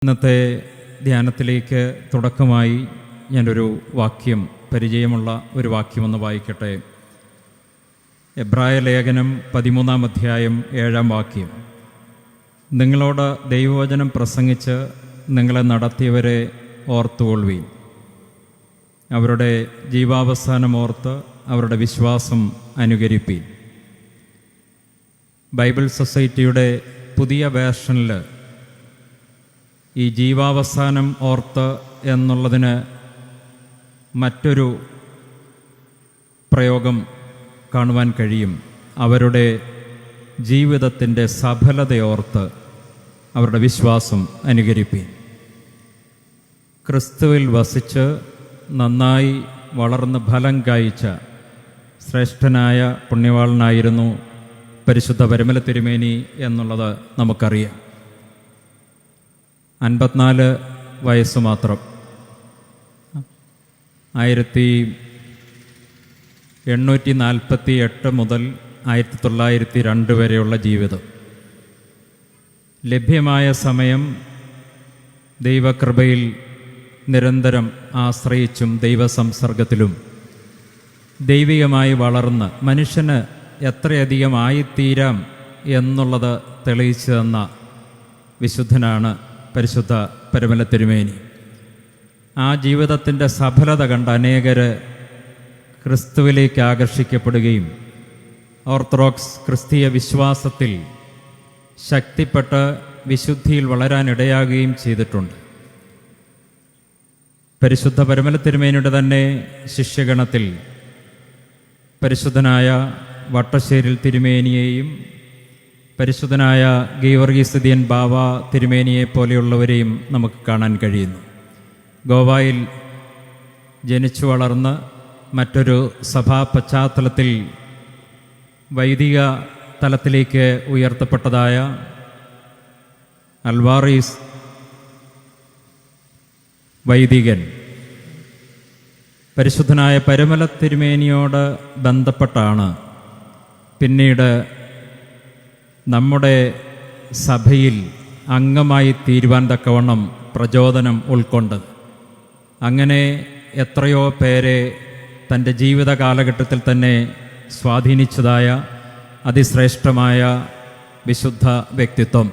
ഇന്നത്തെ ധ്യാനത്തിലേക്ക് തുടക്കമായി ഞാനൊരു വാക്യം, പരിചയമുള്ള ഒരു വാക്യമൊന്ന് വായിക്കട്ടെ. എബ്രായ ലേഖനം 13-ാം അധ്യായം 7-ാം വാക്യം. നിങ്ങളോട് ദൈവവചനം പ്രസംഗിച്ച് നിങ്ങളെ നടത്തിയവരെ ഓർത്തുകൊള്ളുവീൻ. അവരുടെ ജീവാവസാനം ഓർത്ത് അവരുടെ വിശ്വാസം അനുകരിപ്പീൻ. ബൈബിൾ സൊസൈറ്റിയുടെ പുതിയ വേർഷനിൽ ഈ ജീവാവസാനം ഓർത്ത് എന്നുള്ളതിന് മറ്റൊരു പ്രയോഗം കാണുവാൻ കഴിയും. അവരുടെ ജീവിതത്തിൻ്റെ സഫലതയോർത്ത് അവരുടെ വിശ്വാസം അനുകരിപ്പീൻ. ക്രിസ്തുവിൽ വസിച്ച് നന്നായി വളർന്ന് ഫലം കായ്ച്ച ശ്രേഷ്ഠനായ പുണ്യവാളനായിരുന്നു പരിശുദ്ധ പരമല തിരുമേനി എന്നുള്ളത് നമുക്കറിയാം. 54 വയസ്സ് മാത്രം. 1848 മുതൽ 1902 വരെയുള്ള ജീവിതം. ലഭ്യമായ സമയം ദൈവകൃപയിൽ നിരന്തരം ആശ്രയിച്ചും ദൈവസംസർഗത്തിലും ദൈവികമായി വളർന്ന് മനുഷ്യന് എത്രയധികം ആയിത്തീരാം എന്നുള്ളത് തെളിയിച്ചു തന്ന വിശുദ്ധനാണ് പരിശുദ്ധ പരമല തിരുമേനി. ആ ജീവിതത്തിൻ്റെ സഫലത കണ്ട അനേകർ ക്രിസ്തുവിലേക്ക് ആകർഷിക്കപ്പെടുകയും ഓർത്തഡോക്സ് ക്രിസ്തീയ വിശ്വാസത്തിൽ ശക്തിപ്പെട്ട് വിശുദ്ധിയിൽ വളരാനിടയാകുകയും ചെയ്തിട്ടുണ്ട്. പരിശുദ്ധ പരമല തിരുമേനിയുടെ തന്നെ ശിഷ്യഗണത്തിൽ പരിശുദ്ധനായ വട്ടശ്ശേരിൽ തിരുമേനിയെയും പരിശുദ്ധനായ ഗീവർഗീസ് ദിയൻ ബാവ തിരുമേനിയെ പോലെയുള്ളവരെയും നമുക്ക് കാണാൻ കഴിയുന്നു. ഗോവയിൽ ജനിച്ചു വളർന്ന് മറ്റൊരു സഭാ പശ്ചാത്തലത്തിൽ വൈദിക തലത്തിലേക്ക് ഉയർത്തപ്പെട്ടതായ അൽവാറീസ് വൈദികൻ പരിശുദ്ധനായ പരമല തിരുമേനിയോട് ബന്ധപ്പെട്ടാണ് പിന്നീട് നമ്മുടെ സഭയിൽ അംഗമായി തീരുവാൻ തക്കവണ്ണം പ്രചോദനം ഉൾക്കൊണ്ടത്. അങ്ങനെ എത്രയോ പേരെ തൻ്റെ ജീവിത കാലഘട്ടത്തിൽ തന്നെ സ്വാധീനിച്ചതായ അതിശ്രേഷ്ഠമായ വിശുദ്ധ വ്യക്തിത്വം.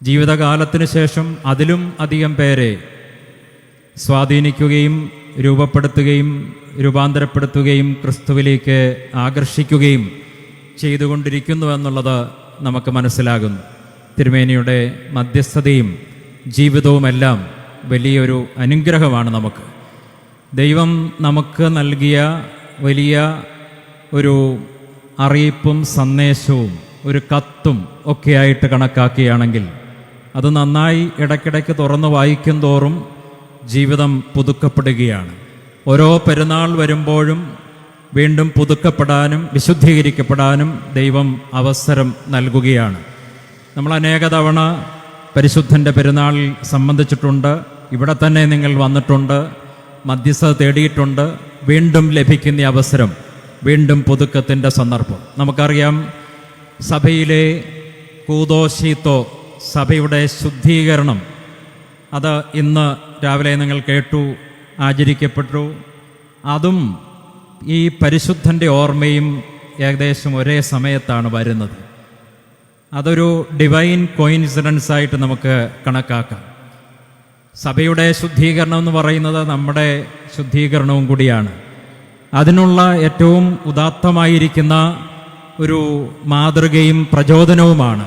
ജീവിതകാലത്തിനു ശേഷം അതിലും അധികം പേരെ സ്വാധീനിക്കുകയും രൂപപ്പെടുത്തുകയും രൂപാന്തരപ്പെടുത്തുകയും ക്രിസ്തുവിലേക്ക് ആകർഷിക്കുകയും ചെയ്തുകൊണ്ടിരിക്കുന്നു എന്നുള്ളത് നമുക്ക് മനസ്സിലാകുന്നു. തിരുമേനിയുടെ മധ്യസ്ഥതയും ജീവിതവുമെല്ലാം വലിയൊരു അനുഗ്രഹമാണ് നമുക്ക്. ദൈവം നമുക്ക് നൽകിയ വലിയ ഒരു അറിയിപ്പും സന്ദേശവും ഒരു കത്തും ഒക്കെയായിട്ട് കണക്കാക്കുകയാണെങ്കിൽ അത് നന്നായി ഇടയ്ക്കിടയ്ക്ക് തുറന്ന് വായിക്കും തോറും ജീവിതം പുതുക്കപ്പെടുകയാണ്. ഓരോ പെരുന്നാൾ വരുമ്പോഴും വീണ്ടും പുതുക്കപ്പെടാനും വിശുദ്ധീകരിക്കപ്പെടാനും ദൈവം അവസരം നൽകുകയാണ്. നമ്മൾ അനേക തവണ പരിശുദ്ധൻ്റെ പെരുന്നാളിൽ സംബന്ധിച്ചിട്ടുണ്ട്. ഇവിടെ തന്നെ നിങ്ങൾ വന്നിട്ടുണ്ട്, മധ്യസ്ഥത തേടിയിട്ടുണ്ട്. വീണ്ടും ലഭിക്കുന്ന അവസരം, വീണ്ടും പുതുക്കത്തിൻ്റെ സന്ദർഭം. നമുക്കറിയാം, സഭയിലെ കൂദോശീത്തോ, സഭയുടെ ശുദ്ധീകരണം, അത് ഇന്ന് രാവിലെ നിങ്ങൾ കേട്ടു, ആചരിക്കപ്പെട്ടു. അതും ഈ പരിശുദ്ധൻ്റെ ഓർമ്മയും ഏകദേശം ഒരേ സമയത്താണ് വരുന്നത്. അതൊരു ഡിവൈൻ കോയിൻസിഡൻസ് ആയിട്ട് നമുക്ക് കണക്കാക്കാം. സഭയുടെ ശുദ്ധീകരണം എന്ന് പറയുന്നത് നമ്മുടെ ശുദ്ധീകരണവും കൂടിയാണ്. അതിനുള്ള ഏറ്റവും ഉദാത്തമായിരിക്കുന്ന ഒരു മാതൃകയും പ്രചോദനവുമാണ്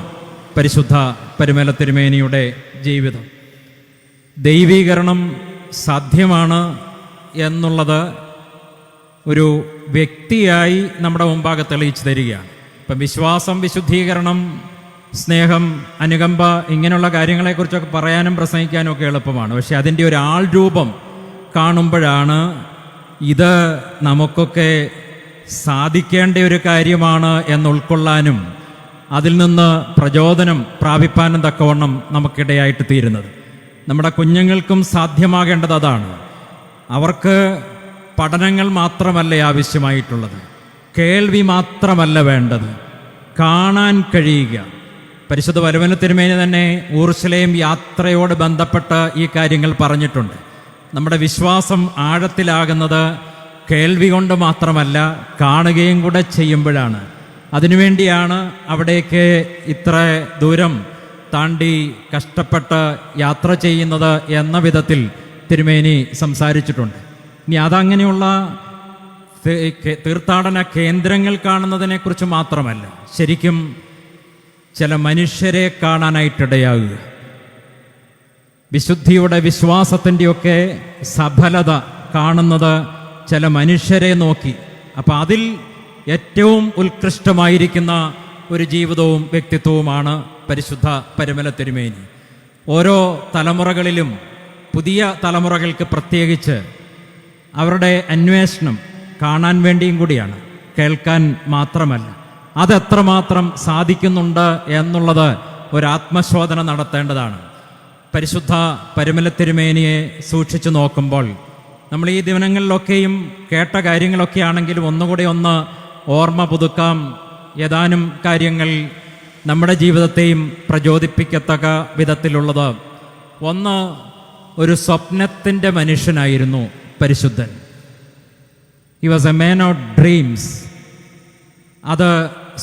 പരിശുദ്ധ പരമല തിരുമേനിയുടെ ജീവിതം. ദൈവീകരണം സാധ്യമാണ് എന്നുള്ളത് ഒരു വ്യക്തിയായി നമ്മുടെ മുമ്പാകെ തെളിയിച്ചു തരികയാണ്. ഇപ്പം വിശ്വാസം, വിശുദ്ധീകരണം, സ്നേഹം, അനുകമ്പ, ഇങ്ങനെയുള്ള കാര്യങ്ങളെക്കുറിച്ചൊക്കെ പറയാനും പ്രസംഗിക്കാനും ഒക്കെ എളുപ്പമാണ്. പക്ഷെ അതിൻ്റെ ഒരു ആൾ രൂപം കാണുമ്പോഴാണ് ഇത് നമുക്കൊക്കെ സാധിക്കേണ്ട ഒരു കാര്യമാണ് എന്ന് ഉൾക്കൊള്ളാനും അതിൽ നിന്ന് പ്രചോദനം പ്രാപിപ്പാനും തക്കവണ്ണം നമുക്കിടയായിട്ട് തീരുന്നത്. നമ്മുടെ കുഞ്ഞുങ്ങൾക്കും സാധ്യമാകേണ്ടത് അതാണ്. അവർക്ക് പഠനങ്ങൾ മാത്രമല്ല ആവശ്യമായിട്ടുള്ളത്, കേൾവി മാത്രമല്ല വേണ്ടത്, കാണാൻ കഴിയുക, പരിശുദ്ധ പരമന തിരുമേനി തന്നെ ഊർശലേം യാത്രയോട് ബന്ധപ്പെട്ട് ഈ കാര്യങ്ങൾ പറഞ്ഞിട്ടുണ്ട്. നമ്മുടെ വിശ്വാസം ആഴത്തിലാകുന്നത് കേൾവി കൊണ്ട് മാത്രമല്ല, കാണുകയും കൂടെ ചെയ്യുമ്പോഴാണ്. അതിനുവേണ്ടിയാണ് അവിടേക്ക് ഇത്ര ദൂരം താണ്ടി കഷ്ടപ്പെട്ട് യാത്ര ചെയ്യുന്നത് എന്ന വിധത്തിൽ തിരുമേനി സംസാരിച്ചിട്ടുണ്ട്. ഇനി അതങ്ങനെയുള്ള തീർത്ഥാടന കേന്ദ്രങ്ങൾ കാണുന്നതിനെക്കുറിച്ച് മാത്രമല്ല, ശരിക്കും ചില മനുഷ്യരെ കാണാനായിട്ടിടയാകുക, വിശുദ്ധിയുടെ വിശ്വാസത്തിൻ്റെയൊക്കെ സഫലത കാണുന്നത് ചില മനുഷ്യരെ നോക്കി. അപ്പം അതിൽ ഏറ്റവും ഉത്കൃഷ്ടമായിരിക്കുന്ന ഒരു ജീവിതവും വ്യക്തിത്വവുമാണ് പരിശുദ്ധ പരുമല തിരുമേനി. ഓരോ തലമുറകളിലും പുതിയ തലമുറകൾക്ക് പ്രത്യേകിച്ച് അവരുടെ അന്വേഷണം കാണാൻ വേണ്ടിയും കൂടിയാണ്, കേൾക്കാൻ മാത്രമല്ല. അതെത്രമാത്രം സാധിക്കുന്നുണ്ട് എന്നുള്ളത് ഒരാത്മശോധന നടത്തേണ്ടതാണ്. പരിശുദ്ധ പരുമല തിരുമേനിയെ സൂക്ഷിച്ചു നോക്കുമ്പോൾ നമ്മൾ ഈ ദിനങ്ങളിലൊക്കെയും കേട്ട കാര്യങ്ങളൊക്കെ ആണെങ്കിലും ഒന്നുകൂടി ഒന്ന് ഓർമ്മ പുതുക്കാം. ഏതാനും കാര്യങ്ങൾ നമ്മുടെ ജീവിതത്തെയും പ്രചോദിപ്പിക്കത്തക്ക വിധത്തിലുള്ളത്. ഒന്ന്, ഒരു സ്വപ്നത്തിൻ്റെ മനുഷ്യനായിരുന്നു പരിശുദ്ധൻ. He was a man of dreams. അത്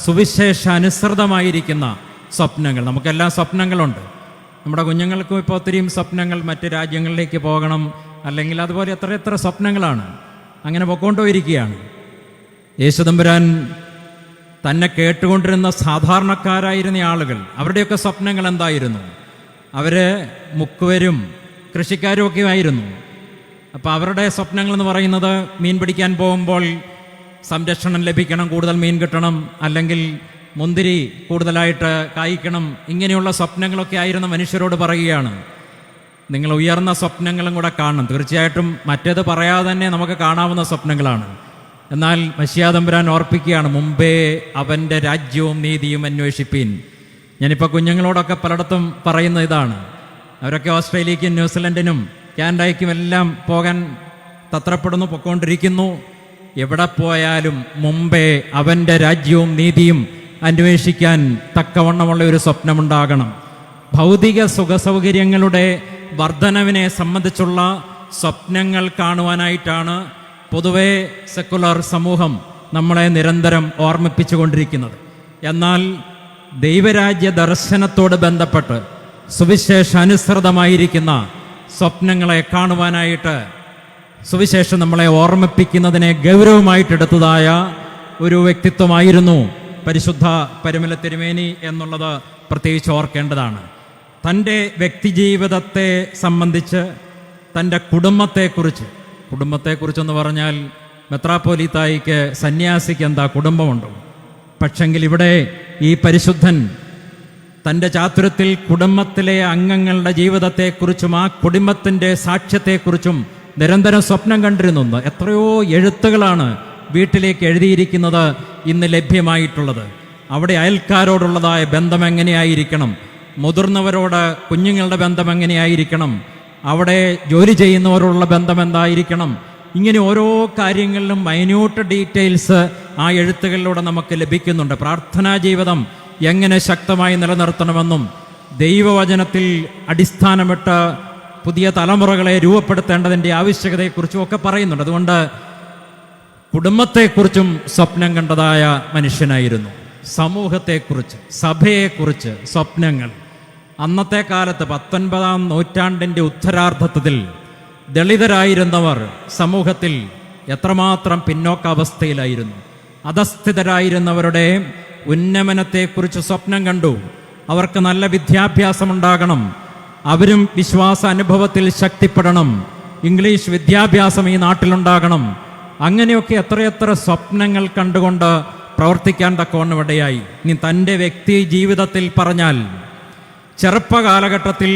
സുവിശേഷാനുസൃതമായിരിക്കുന്ന സ്വപ്നങ്ങൾ. നമുക്കെല്ലാം സ്വപ്നങ്ങളുണ്ട്. നമ്മുടെ കുഞ്ഞുങ്ങൾക്കും ഇപ്പോൾ ഒത്തിരിയും സ്വപ്നങ്ങൾ, മറ്റ് രാജ്യങ്ങളിലേക്ക് പോകണം, അല്ലെങ്കിൽ അതുപോലെ എത്ര സ്വപ്നങ്ങളാണ് അങ്ങനെ പൊക്കോണ്ടുപോയിരിക്കുകയാണ്. യേശുദമ്പുരാൻ തന്നെ കേട്ടുകൊണ്ടിരുന്ന സാധാരണക്കാരായിരുന്ന ആളുകൾ, അവരുടെയൊക്കെ സ്വപ്നങ്ങൾ എന്തായിരുന്നു? അവർ മുക്കുവരും കൃഷിക്കാരും ഒക്കെ ആയിരുന്നു. അപ്പോൾ അവരുടെ സ്വപ്നങ്ങൾ എന്ന് പറയുന്നത് മീൻ പിടിക്കാൻ പോകുമ്പോൾ സംരക്ഷണം ലഭിക്കണം, കൂടുതൽ മീൻ കിട്ടണം, അല്ലെങ്കിൽ മുന്തിരി കൂടുതലായിട്ട് കായ്ക്കണം, ഇങ്ങനെയുള്ള സ്വപ്നങ്ങളൊക്കെ ആയിരുന്ന മനുഷ്യരോട് പറയുകയാണ്, നിങ്ങൾ ഉയർന്ന സ്വപ്നങ്ങളും കൂടെ കാണണം. തീർച്ചയായിട്ടും മറ്റേത് പറയാതെ തന്നെ നമുക്ക് കാണാവുന്ന സ്വപ്നങ്ങളാണ്. എന്നാൽ മശിഹാ തമ്പുരാൻ ഓർപ്പിക്കുകയാണ്, മുമ്പേ അവൻ്റെ രാജ്യവും നീതിയും അന്വേഷിപ്പീൻ. ഞാനിപ്പോൾ കുഞ്ഞുങ്ങളോടൊക്കെ പലയിടത്തും പറയുന്ന ഇതാണ്. അവരൊക്കെ ഓസ്ട്രേലിയക്കും ന്യൂസിലൻഡിനും കാനഡയ്ക്കും എല്ലാം പോകാൻ തത്രപ്പെടുന്നു, പൊക്കോണ്ടിരിക്കുന്നു. എവിടെ പോയാലും മുമ്പേ അവൻ്റെ രാജ്യവും നീതിയും അന്വേഷിക്കാൻ തക്കവണ്ണമുള്ള ഒരു സ്വപ്നമുണ്ടാകണം. ഭൗതിക സുഖസൗകര്യങ്ങളുടെ വർധനവിനെ സംബന്ധിച്ചുള്ള സ്വപ്നങ്ങൾ കാണുവാനായിട്ടാണ് പൊതുവെ സെക്കുലർ സമൂഹം നമ്മളെ നിരന്തരം ഓർമ്മിപ്പിച്ചുകൊണ്ടിരിക്കുന്നത്. എന്നാൽ ദൈവരാജ്യ ദർശനത്തോട് ബന്ധപ്പെട്ട് സുവിശേഷാനുസൃതമായിരിക്കുന്ന സ്വപ്നങ്ങളെ കാണുവാനായിട്ട് സുവിശേഷം നമ്മളെ ഓർമ്മിപ്പിക്കുന്നതിനെ ഗൗരവമായിട്ടെടുത്തതായ ഒരു വ്യക്തിത്വമായിരുന്നു പരിശുദ്ധ പരുമല തിരുമേനി എന്നുള്ളത് പ്രത്യേകിച്ച് ഓർക്കേണ്ടതാണ്. തൻ്റെ വ്യക്തിജീവിതത്തെ സംബന്ധിച്ച്, തൻ്റെ കുടുംബത്തെക്കുറിച്ചെന്ന് പറഞ്ഞാൽ മെത്രാപ്പോലീത്തായിക്ക്, സന്യാസിക്ക് എന്താ കുടുംബമുണ്ടോ? പക്ഷെങ്കിൽ ഇവിടെ ഈ പരിശുദ്ധൻ തൻ്റെ ചാതുര്യത്തിൽ കുടുംബത്തിലെ അംഗങ്ങളുടെ ജീവിതത്തെക്കുറിച്ചും ആ കുടുംബത്തിൻ്റെ സാക്ഷ്യത്തെക്കുറിച്ചും നിരന്തരം സ്വപ്നം കണ്ടിരുന്നു. എത്രയോ എഴുത്തുകളാണ് വീട്ടിലേക്ക് എഴുതിയിരിക്കുന്നത് ഇന്ന് ലഭ്യമായിട്ടുള്ളത്. അവിടെ അയൽക്കാരോടുള്ളതായ ബന്ധം എങ്ങനെയായിരിക്കണം, മുതിർന്നവരോട് കുഞ്ഞുങ്ങളുടെ ബന്ധം എങ്ങനെയായിരിക്കണം, അവിടെ ജോലി ചെയ്യുന്നവരോടുള്ള ബന്ധം എന്തായിരിക്കണം, ഇങ്ങനെ ഓരോ കാര്യങ്ങളിലും മൈന്യൂട്ട് ഡീറ്റെയിൽസ് ആ എഴുത്തുകളിലൂടെ നമുക്ക് ലഭിക്കുന്നുണ്ട്. പ്രാർത്ഥനാ ജീവിതം എങ്ങനെ ശക്തമായി നിലനിർത്തണമെന്നും ദൈവവചനത്തിൽ അടിസ്ഥാനമിട്ട് പുതിയ തലമുറകളെ രൂപപ്പെടുത്തേണ്ടതിൻ്റെ ആവശ്യകതയെക്കുറിച്ചും ഒക്കെ പറയുന്നുണ്ട്. അതുകൊണ്ട് കുടുംബത്തെക്കുറിച്ചും സ്വപ്നം കണ്ടതായ മനുഷ്യനായിരുന്നു. സമൂഹത്തെക്കുറിച്ച്, സഭയെക്കുറിച്ച് സ്വപ്നങ്ങൾ. അന്നത്തെ കാലത്ത് 19-ാം നൂറ്റാണ്ടിൻ്റെ ഉത്തരാർദ്ധത്തിൽ ദളിതരായിരുന്നവർ സമൂഹത്തിൽ എത്രമാത്രം പിന്നോക്കാവസ്ഥയിലായിരുന്നു. അധസ്ഥിതരായിരുന്നവരുടെ ഉന്നമനത്തെക്കുറിച്ച് സ്വപ്നം കണ്ടു. അവർക്ക് നല്ല വിദ്യാഭ്യാസമുണ്ടാകണം, അവരും വിശ്വാസ അനുഭവത്തിൽ ശക്തിപ്പെടണം, ഇംഗ്ലീഷ് വിദ്യാഭ്യാസം ഈ നാട്ടിലുണ്ടാകണം. അങ്ങനെയൊക്കെ എത്രയെത്ര സ്വപ്നങ്ങൾ കണ്ടുകൊണ്ട് പ്രവർത്തിക്കാൻ തക്കവണ്ണം ഇടയായി. ഇനി തൻ്റെ വ്യക്തി ജീവിതത്തിൽ പറഞ്ഞാൽ, ചെറുപ്പകാലഘട്ടത്തിൽ,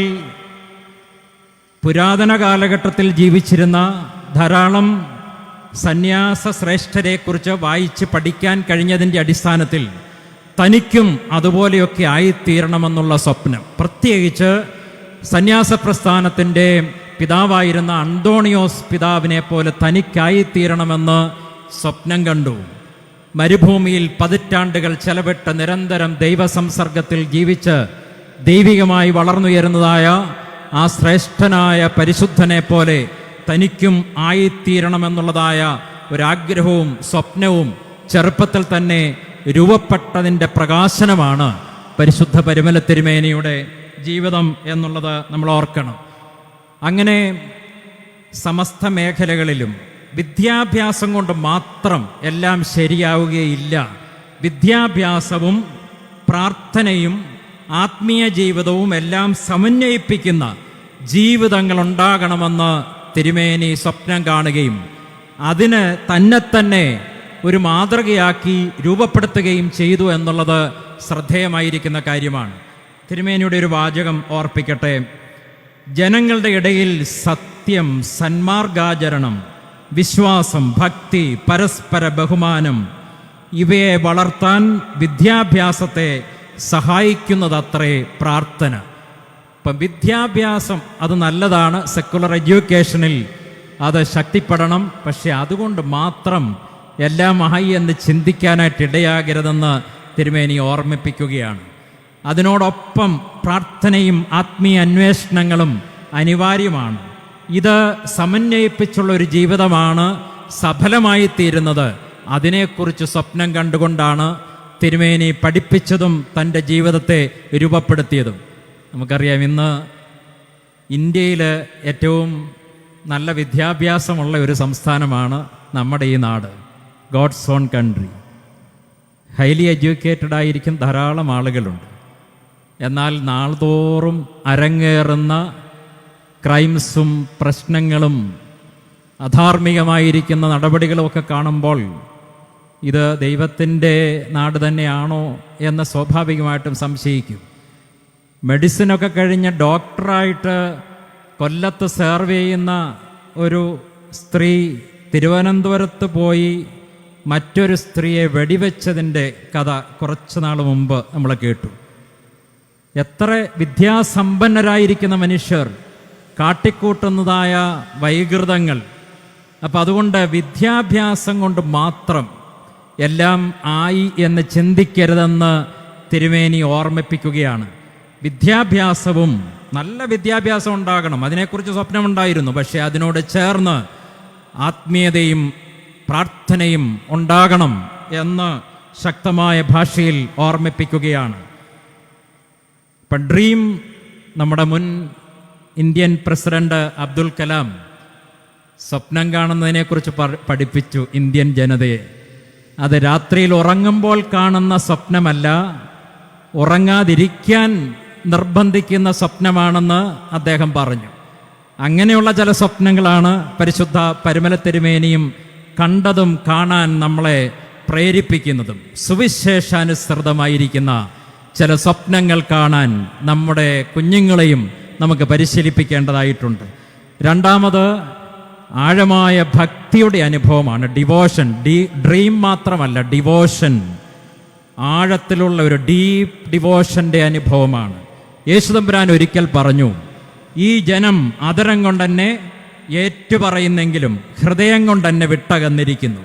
പുരാതന കാലഘട്ടത്തിൽ ജീവിച്ചിരുന്ന ധാരാളം സന്യാസ ശ്രേഷ്ഠരെക്കുറിച്ച് വായിച്ച് പഠിക്കാൻ കഴിഞ്ഞതിൻ്റെ അടിസ്ഥാനത്തിൽ തനിക്കും അതുപോലെയൊക്കെ ആയിത്തീരണമെന്നുള്ള സ്വപ്നം, പ്രത്യേകിച്ച് സന്യാസ പ്രസ്ഥാനത്തിൻ്റെ പിതാവായിരുന്ന അന്തോണിയോസ് പിതാവിനെ പോലെ തനിക്കായിത്തീരണമെന്ന് സ്വപ്നം കണ്ടു. മരുഭൂമിയിൽ പതിറ്റാണ്ടുകൾ ചെലവിട്ട് നിരന്തരം ദൈവസംസർഗത്തിൽ ജീവിച്ച് ദൈവികമായി വളർന്നുയരുന്നതായ ആ ശ്രേഷ്ഠനായ പരിശുദ്ധനെ പോലെ തനിക്കും ആയിത്തീരണമെന്നുള്ളതായ ഒരാഗ്രഹവും സ്വപ്നവും ചെറുപ്പത്തിൽ തന്നെ രൂപപ്പെട്ടതിൻ്റെ പ്രകാശനമാണ് പരിശുദ്ധ പരിമല തിരുമേനിയുടെ ജീവിതം എന്നുള്ളത് നമ്മൾ ഓർക്കണം. അങ്ങനെ സമസ്ത മേഖലകളിലും വിദ്യാഭ്യാസം കൊണ്ട് മാത്രം എല്ലാം ശരിയാവുകയില്ല. വിദ്യാഭ്യാസവും പ്രാർത്ഥനയും ആത്മീയ ജീവിതവും എല്ലാം സമന്വയിപ്പിക്കുന്ന ജീവിതങ്ങൾ ഉണ്ടാകണമെന്ന് തിരുമേനി സ്വപ്നം കാണുകയും അതിന് തന്നെ ഒരു മാതൃകയാക്കി രൂപപ്പെടുത്തുകയും ചെയ്തു എന്നുള്ളത് ശ്രദ്ധേയമായിരിക്കുന്ന കാര്യമാണ്. തിരുമേനിയുടെ ഒരു വാചകം ഓർപ്പിക്കട്ടെ. ജനങ്ങളുടെ ഇടയിൽ സത്യം, സന്മാർഗാചരണം, വിശ്വാസം, ഭക്തി, പരസ്പര ബഹുമാനം ഇവയെ വളർത്താൻ വിദ്യാഭ്യാസത്തെ സഹായിക്കുന്നതത്രേ പ്രാർത്ഥന. ഇപ്പം വിദ്യാഭ്യാസം അത് നല്ലതാണ്, സെക്കുലർ എഡ്യൂക്കേഷനിൽ അത് ശക്തിപ്പെടണം. പക്ഷെ അതുകൊണ്ട് മാത്രം എല്ലാം ആയി എന്ന് ചിന്തിക്കാനായിട്ട് ഇടയാകരുതെന്ന് തിരുമേനി ഓർമ്മിപ്പിക്കുകയാണ്. അതിനോടൊപ്പം പ്രാർത്ഥനയും ആത്മീയ അന്വേഷണങ്ങളും അനിവാര്യമാണ്. ഇത് സമന്വയിപ്പിച്ചുള്ള ഒരു ജീവിതമാണ് സഫലമായി തീരുന്നത്. അതിനെക്കുറിച്ച് സ്വപ്നം കണ്ടുകൊണ്ടാണ് തിരുമേനി പഠിപ്പിച്ചതും തൻ്റെ ജീവിതത്തെ രൂപപ്പെടുത്തിയതും. നമുക്കറിയാം, ഇന്ന് ഇന്ത്യയിൽ ഏറ്റവും നല്ല വിദ്യാഭ്യാസമുള്ള ഒരു സംസ്ഥാനമാണ് നമ്മുടെ ഈ നാട്, God's own country. Highly educated ആയിരിക്കും ധാരാളം ആളുകളുണ്ട്. എന്നാൽ നാൾതോറും അരങ്ങേറുന്ന ക്രൈംസും പ്രശ്നങ്ങളും അധാർമികമായിരിക്കുന്ന നടപടികളുമൊക്കെ കാണുമ്പോൾ ഇത് ദൈവത്തിൻ്റെ നാട് തന്നെയാണോ എന്ന് സ്വാഭാവികമായിട്ടും സംശയിക്കും. മെഡിസിനൊക്കെ കഴിഞ്ഞ് ഡോക്ടറായിട്ട് കൊല്ലത്ത് സെർവ് ചെയ്യുന്ന ഒരു സ്ത്രീ തിരുവനന്തപുരത്ത് പോയി മറ്റൊരു സ്ത്രീയെ വെടിവെച്ചതിൻ്റെ കഥ കുറച്ച് നാൾ മുമ്പ് നമ്മൾ കേട്ടു. എത്ര വിദ്യാസമ്പന്നരായിരിക്കുന്ന മനുഷ്യർ കാട്ടിക്കൂട്ടുന്നതായ വൈകൃതങ്ങൾ. അപ്പം അതുകൊണ്ട് വിദ്യാഭ്യാസം കൊണ്ട് മാത്രം എല്ലാം ആയി എന്ന് ചിന്തിക്കരുതെന്ന് തിരുമേനി ഓർമ്മിപ്പിക്കുകയാണ്. വിദ്യാഭ്യാസവും നല്ല വിദ്യാഭ്യാസം ഉണ്ടാകണം, അതിനെക്കുറിച്ച് സ്വപ്നമുണ്ടായിരുന്നു. പക്ഷേ അതിനോട് ചേർന്ന് ആത്മീയതയും പ്രാർത്ഥനയും ഉണ്ടാകണം എന്ന് ശക്തമായ ഭാഷയിൽ ഓർമ്മിപ്പിക്കുകയാണ്. ഇപ്പം ഡ്രീം നമ്മുടെ മുൻ ഇന്ത്യൻ പ്രസിഡന്റ് അബ്ദുൽ കലാം സ്വപ്നം കാണുന്നതിനെക്കുറിച്ച് പഠിപ്പിച്ചു ഇന്ത്യൻ ജനതയെ. അത് രാത്രിയിൽ ഉറങ്ങുമ്പോൾ കാണുന്ന സ്വപ്നമല്ല, ഉറങ്ങാതിരിക്കാൻ നിർബന്ധിക്കുന്ന സ്വപ്നമാണെന്ന് അദ്ദേഹം പറഞ്ഞു. അങ്ങനെയുള്ള ചില സ്വപ്നങ്ങളാണ് പരിശുദ്ധ പരിമല തിരുമേനിയും കണ്ടതും കാണാൻ നമ്മളെ പ്രേരിപ്പിക്കുന്നതും. സുവിശേഷാനുസൃതമായിരിക്കുന്ന ചില സ്വപ്നങ്ങൾ കാണാൻ നമ്മുടെ കുഞ്ഞുങ്ങളെയും നമുക്ക് പരിശീലിപ്പിക്കേണ്ടതായിട്ടുണ്ട്. രണ്ടാമത് ആഴമായ ഭക്തിയുടെ അനുഭവമാണ് ഡിവോഷൻ. ഡ്രീം മാത്രമല്ല, ഡിവോഷൻ, ആഴത്തിലുള്ള ഒരു ഡീപ്പ് ഡിവോഷൻ്റെ അനുഭവമാണ്. യേശുദമ്പുരാൻ ഒരിക്കൽ പറഞ്ഞു, ഈ ജനം അധരം കൊണ്ടെന്നെ ഏറ്റുപറയുന്നെങ്കിലും ഹൃദയം കൊണ്ടെന്നെ വിട്ടകന്നിരിക്കുന്നു.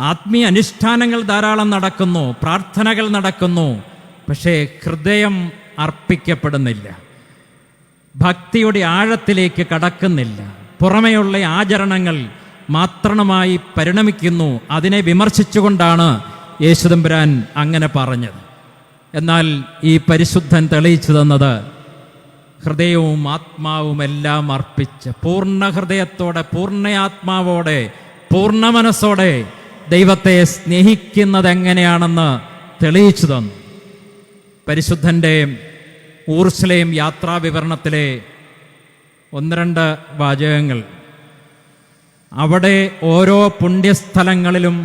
ആത്മീയ അനുഷ്ഠാനങ്ങൾ ധാരാളം നടക്കുന്നു, പ്രാർത്ഥനകൾ നടക്കുന്നു, പക്ഷേ ഹൃദയം അർപ്പിക്കപ്പെടുന്നില്ല, ഭക്തിയുടെ ആഴത്തിലേക്ക് കടക്കുന്നില്ല. പുറമെയുള്ള ആചരണങ്ങൾ മാത്രമായി പരിണമിക്കുന്നു. അതിനെ വിമർശിച്ചുകൊണ്ടാണ് യേശുദമ്പുരാൻ അങ്ങനെ പറഞ്ഞത്. എന്നാൽ ഈ പരിശുദ്ധൻ തെളിയിച്ചു തന്നത് ഹൃദയവും ആത്മാവും എല്ലാം അർപ്പിച്ച് പൂർണ്ണ ഹൃദയത്തോടെ, പൂർണ്ണ ആത്മാവോടെ, പൂർണ്ണ മനസ്സോടെ ദൈവത്തെ സ്നേഹിക്കുന്നത് എങ്ങനെയാണെന്ന് തെളിയിച്ചു തന്നു. പരിശുദ്ധൻ്റെ ഊർസ്ലേം യാത്രാവിവരണത്തിലെ 1-2 വാചകങ്ങൾ. അവിടെ ഓരോ പുണ്യസ്ഥലങ്ങളിലും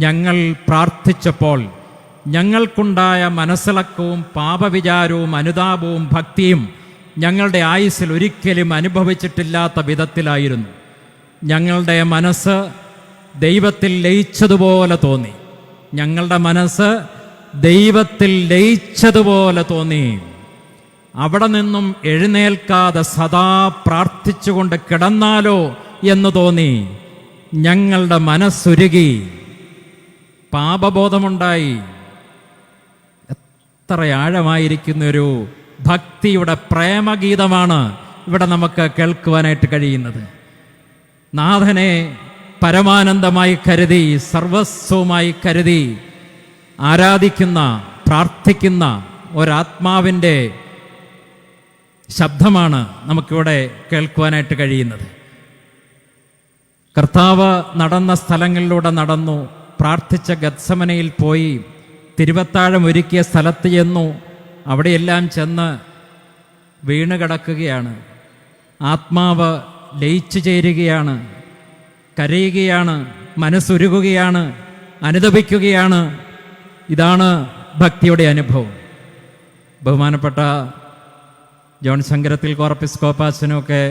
ഞങ്ങൾ പ്രാർത്ഥിച്ചപ്പോൾ ഞങ്ങൾക്കുണ്ടായ മനസ്സിളക്കവും പാപവിചാരവും അനുതാപവും ഭക്തിയും ഞങ്ങളുടെ ആയുസ്സിൽ ഒരിക്കലും അനുഭവിച്ചിട്ടില്ലാത്ത വിധത്തിലായിരുന്നു. ഞങ്ങളുടെ മനസ്സ് ദൈവത്തിൽ ലയിച്ചതുപോലെ തോന്നി. ഞങ്ങളുടെ മനസ്സ് ദൈവത്തിൽ ലയിച്ചതുപോലെ തോന്നി. അവിടെ നിന്നും എഴുന്നേൽക്കാതെ സദാ പ്രാർത്ഥിച്ചുകൊണ്ട് കിടന്നാലോ എന്ന് തോന്നി. ഞങ്ങളുടെ മനസ്സുരുകി. പാപബോധമുണ്ടായി. എത്ര ആഴമായിരിക്കുന്നൊരു ഭക്തിയുടെ പ്രേമഗീതമാണ് ഇവിടെ നമുക്ക് കേൾക്കുവാനായിട്ട് കഴിയുന്നത്. നാഥനെ പരമാനന്ദമായി കരുതി, സർവസ്വമായി കരുതി ആരാധിക്കുന്ന, പ്രാർത്ഥിക്കുന്ന ഒരാത്മാവിൻ്റെ ശബ്ദമാണ് നമുക്കിവിടെ കേൾക്കുവാനായിട്ട് കഴിയുന്നത്. കർത്താവ് നടന്ന സ്ഥലങ്ങളിലൂടെ നടന്നു, പ്രാർത്ഥിച്ച ഗത്സമനയിൽ പോയി, തിരുവത്താഴം ഒരുക്കിയ സ്ഥലത്ത് ചെന്നു. അവിടെയെല്ലാം ചെന്ന് വീണ് കിടക്കുകയാണ്. ആത്മാവ് ലയിച്ചു ചേരുകയാണ്, കരയുകയാണ്, മനസ്സുരുകുകയാണ്, അനുതപിക്കുകയാണ്. ഇതാണ് ഭക്തിയുടെ അനുഭവം. ബഹുമാനപ്പെട്ട ജോൺ ശങ്കരത്തിൽ കോർപ്പിസ്കോപ്പാച്ചനുമൊക്കെ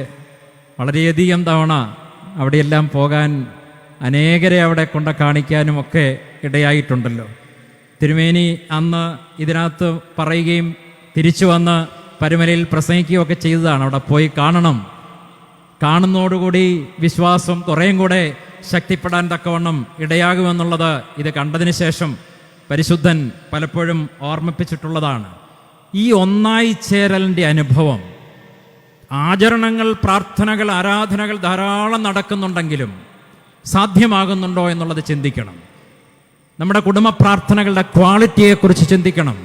വളരെയധികം തവണ അവിടെയെല്ലാം പോകാൻ, അനേകരെ അവിടെ കൊണ്ട് കാണിക്കാനുമൊക്കെ ഇടയായിട്ടുണ്ടല്ലോ. തിരുമേനി അന്ന് ഇതിനകത്ത് പറയുകയും തിരിച്ചു വന്ന് പരുമലയിൽ പ്രസംഗിക്കുകയൊക്കെ ചെയ്തതാണ്. അവിടെ പോയി കാണണം, കാണുന്നതോടുകൂടി വിശ്വാസം കുറേയും കൂടെ ശക്തിപ്പെടാൻ തക്കവണ്ണം ഇടയാകുമെന്നുള്ളത് ഇത് കണ്ടതിന് ശേഷം പരിശുദ്ധൻ പലപ്പോഴും ഓർമ്മിപ്പിച്ചിട്ടുള്ളതാണ്. ഈ ഒന്നായി ചേരലിൻ്റെ അനുഭവം, ആചരണങ്ങൾ, പ്രാർത്ഥനകൾ, ആരാധനകൾ ധാരാളം നടക്കുന്നുണ്ടെങ്കിലും സാധ്യമാകുന്നുണ്ടോ എന്നുള്ളത് ചിന്തിക്കണം. നമ്മുടെ കുടുംബ പ്രാർത്ഥനകളുടെ ക്വാളിറ്റിയെക്കുറിച്ച് ചിന്തിക്കണം.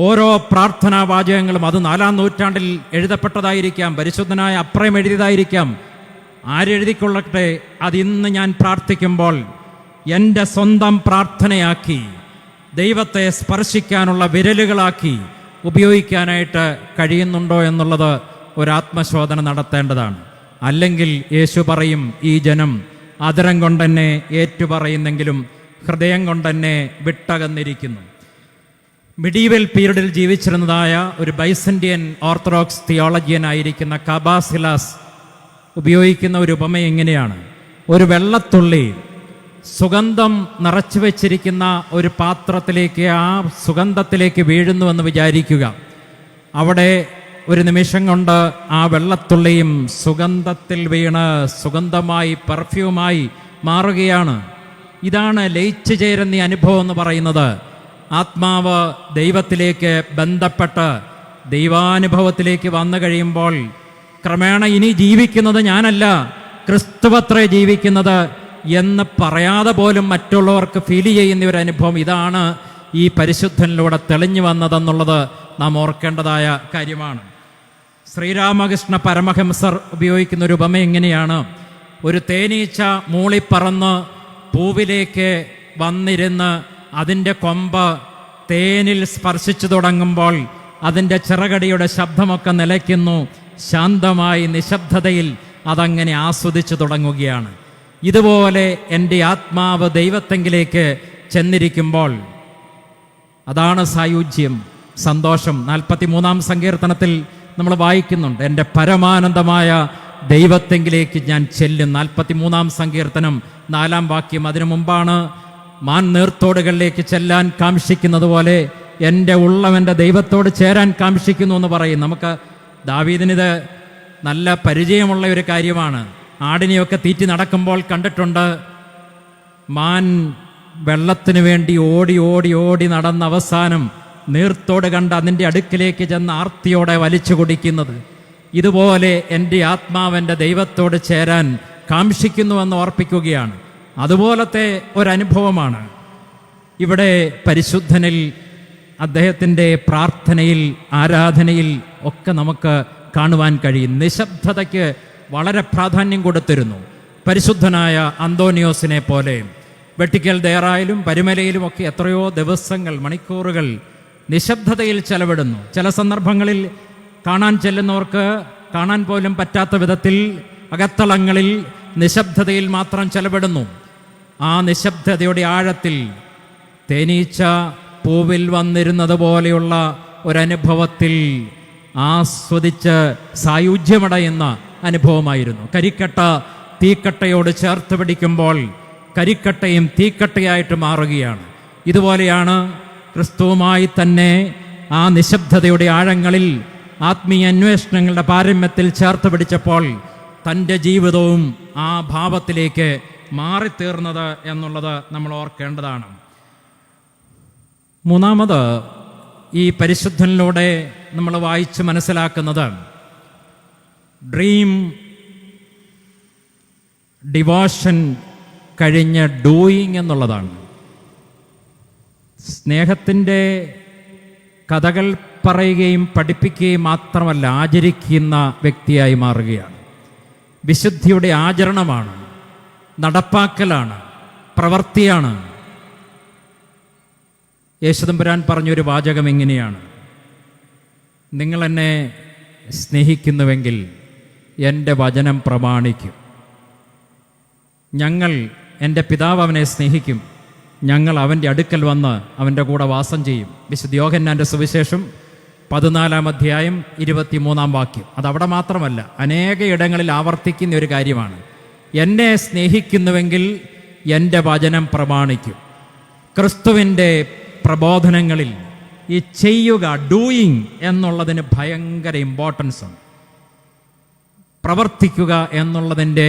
ഓരോ പ്രാർത്ഥനാ വാചകങ്ങളും അത് 4-ാം നൂറ്റാണ്ടിൽ എഴുതപ്പെട്ടതായിരിക്കാം, പരിശുദ്ധനായ അപ്രയം എഴുതിയതായിരിക്കാം, ആരെഴുതിക്കൊള്ളട്ടെ, അതിന്ന് ഞാൻ പ്രാർത്ഥിക്കുമ്പോൾ എൻ്റെ സ്വന്തം പ്രാർത്ഥനയാക്കി, ദൈവത്തെ സ്പർശിക്കാനുള്ള വിരലുകളാക്കി ഉപയോഗിക്കാനായിട്ട് കഴിയുന്നുണ്ടോ എന്നുള്ളത് ഒരാത്മശോധന നടത്തേണ്ടതാണ്. അല്ലെങ്കിൽ യേശു പറയും, ഈ ജനം അധരം കൊണ്ടെന്നെ ഏറ്റുപറയുന്നെങ്കിലും ഹൃദയം കൊണ്ടെന്നെ വിട്ടകന്നിരിക്കുന്നു. മിഡീവൽ പീരീഡിൽ ജീവിച്ചിരുന്നതായ ഒരു ബൈസന്റിയൻ ഓർത്തഡോക്സ് തിയോളജിയൻ ആയിരിക്കുന്ന കാബാസിലാസ് ഉപയോഗിക്കുന്ന ഒരു ഉപമ എങ്ങനെയാണ്? ഒരു വെള്ളത്തുള്ളി സുഗന്ധം നിറച്ചു വെച്ചിരിക്കുന്ന ഒരു പാത്രത്തിലേക്ക്, ആ സുഗന്ധത്തിലേക്ക് വീഴുന്നുവെന്ന് വിചാരിക്കുക. അവിടെ ഒരു നിമിഷം കൊണ്ട് ആ വെള്ളത്തുള്ളിയും സുഗന്ധത്തിൽ വീണ് സുഗന്ധമായി, പെർഫ്യൂമായി മാറുകയാണ്. ഇതാണ് ലയിച്ചു ചേരുന്ന അനുഭവം എന്ന് പറയുന്നത്. ആത്മാവ് ദൈവത്തിലേക്ക് ബന്ധപ്പെട്ട് ദൈവാനുഭവത്തിലേക്ക് വന്നു കഴിയുമ്പോൾ ക്രമേണ ഇനി ജീവിക്കുന്നത് ഞാനല്ല, ക്രിസ്തുവത്രേ ജീവിക്കുന്നത് എന്ന് പറയാതെ പോലും മറ്റുള്ളവർക്ക് ഫീൽ ചെയ്യുന്ന ഒരു അനുഭവം. ഇതാണ് ഈ പരിശുദ്ധനിലൂടെ തെളിഞ്ഞു വന്നതെന്നുള്ളത് നാം ഓർക്കേണ്ടതായ കാര്യമാണ്. ശ്രീരാമകൃഷ്ണ പരമഹംസർ ഉപയോഗിക്കുന്ന ഒരു ഉപമ എങ്ങനെയാണ്? ഒരു തേനീച്ച മൂളിപ്പറന്ന് പൂവിലേക്ക് വന്നിരുന്ന് അതിൻ്റെ കൊമ്പ് തേനിൽ സ്പർശിച്ചു തുടങ്ങുമ്പോൾ അതിൻ്റെ ചിറകടിയുടെ ശബ്ദമൊക്കെ നിലയ്ക്കുന്നു. ശാന്തമായി നിശബ്ദതയിൽ അതങ്ങനെ ആസ്വദിച്ചു തുടങ്ങുകയാണ്. ഇതുപോലെ എൻ്റെ ആത്മാവ് ദൈവത്തെങ്കിലേക്ക് ചെന്നിരിക്കുമ്പോൾ അതാണ് സായുജ്യം, സന്തോഷം. 43-ാം സങ്കീർത്തനത്തിൽ നമ്മൾ വായിക്കുന്നുണ്ട്, എൻ്റെ പരമാനന്ദമായ ദൈവത്തെങ്കിലേക്ക് ഞാൻ ചെല്ലും. 43-ാം സങ്കീർത്തനം 4-ാം വാക്യം. അതിനു മുമ്പാണ്, മാൻ നീർത്തോടുകളിലേക്ക് ചെല്ലാൻ കാംക്ഷിക്കുന്നത് പോലെ എൻ്റെ ഉള്ളം എൻ്റെ ദൈവത്തോട് ചേരാൻ കാംക്ഷിക്കുന്നു എന്ന് പറയും. നമുക്ക് ദാവീദിനിത് നല്ല പരിചയമുള്ള ഒരു കാര്യമാണ്. ആടിനെയൊക്കെ തീറ്റി നടക്കുമ്പോൾ കണ്ടിട്ടുണ്ട്, മാൻ വെള്ളത്തിന് വേണ്ടി ഓടി ഓടി ഓടി നടന്ന അവസാനം നീർത്തോട് കണ്ട് അതിൻ്റെ അടുക്കിലേക്ക് ചെന്ന് ആർത്തിയോടെ വലിച്ചു കുടിക്കുന്നത്. ഇതുപോലെ എൻ്റെ ആത്മാവെൻ്റെ ദൈവത്തോട് ചേരാൻ കാംക്ഷിക്കുന്നുവെന്ന് ഓർപ്പിക്കുകയാണ്. അതുപോലത്തെ ഒരനുഭവമാണ് ഇവിടെ പരിശുദ്ധനിൽ, അദ്ദേഹത്തിൻ്റെ പ്രാർത്ഥനയിൽ, ആരാധനയിൽ ഒക്കെ നമുക്ക് കാണുവാൻ കഴിയും. നിശബ്ദതയ്ക്ക് വളരെ പ്രാധാന്യം കൊടുത്തിരുന്നു. പരിശുദ്ധനായ അന്തോണിയോസിനെ പോലെ വെട്ടിക്കൽ ദേറായിലും പരുമലയിലും ഒക്കെ എത്രയോ ദിവസങ്ങൾ, മണിക്കൂറുകൾ നിശബ്ദതയിൽ ചെലവിടുന്നു. ചില സന്ദർഭങ്ങളിൽ കാണാൻ ചെല്ലുന്നവർക്ക് കാണാൻ പോലും പറ്റാത്ത വിധത്തിൽ അകത്തളങ്ങളിൽ നിശബ്ദതയിൽ മാത്രം ചെലവിടുന്നു. ആ നിശബ്ദതയുടെ ആഴത്തിൽ തേനീച്ച പൂവിൽ വന്നിരുന്നത് പോലെയുള്ള ഒരനുഭവത്തിൽ ആസ്വദിച്ച് സായുജ്യമടയുന്ന അനുഭവമായിരുന്നു. കരിക്കട്ട തീക്കട്ടയോട് ചേർത്ത് പിടിക്കുമ്പോൾ കരിക്കട്ടയും തീക്കട്ടയായിട്ട് മാറുകയാണ്. ഇതുപോലെയാണ് ക്രിസ്തുവുമായി തന്നെ ആ നിശബ്ദതയുടെ ആഴങ്ങളിൽ ആത്മീയ അന്വേഷണങ്ങളുടെ പാരമ്യത്തിൽ ചേർത്ത് പിടിച്ചപ്പോൾ തൻ്റെ ജീവിതവും ആ ഭാവത്തിലേക്ക് മാറിത്തീർന്നത് എന്നുള്ളത് നമ്മൾ ഓർക്കേണ്ടതാണ്. മൂന്നാമത്, ഈ പരിശുദ്ധനിലൂടെ നമ്മൾ വായിച്ച് മനസ്സിലാക്കുന്നത് ഡ്രീം ഡിവോഷൻ കഴിഞ്ഞ ഡൂയിങ് എന്നുള്ളതാണ്. സ്നേഹത്തിൻ്റെ കഥകൾ പറയുകയും പഠിപ്പിക്കുകയും മാത്രമല്ല, ആചരിക്കുന്ന വ്യക്തിയായി മാറുകയാണ്. വിശുദ്ധിയുടെ ആചരണമാണ്, നടപ്പാക്കലാണ്, പ്രവൃത്തിയാണ്. യേശുദമ്പുരാൻ പറഞ്ഞൊരു വാചകം ഇങ്ങനെയാണ്: നിങ്ങളെന്നെ സ്നേഹിക്കുന്നുവെങ്കിൽ എൻ്റെ വചനം പ്രമാണിക്കും. എൻ്റെ പിതാവ് അവനെ സ്നേഹിക്കും, ഞങ്ങൾ അവൻ്റെ അടുക്കൽ വന്ന് അവൻ്റെ കൂടെ വാസം ചെയ്യും. വിശുദ്ധ യോഹന്നാൻ്റെ സുവിശേഷം 14 അധ്യായം 23 വാക്യം. അതവിടെ മാത്രമല്ല, അനേക ഇടങ്ങളിൽ ആവർത്തിക്കുന്ന ഒരു കാര്യമാണ്. എന്നെ സ്നേഹിക്കുന്നുവെങ്കിൽ എൻ്റെ വചനം പ്രമാണിക്കും. ക്രിസ്തുവിൻ്റെ പ്രബോധനങ്ങളിൽ ഈ ചെയ്യുക, ഡൂയിങ് എന്നുള്ളതിന് ഭയങ്കര ഇമ്പോർട്ടൻസ് ഉണ്ട്. പ്രവർത്തിക്കുക എന്നുള്ളതിൻ്റെ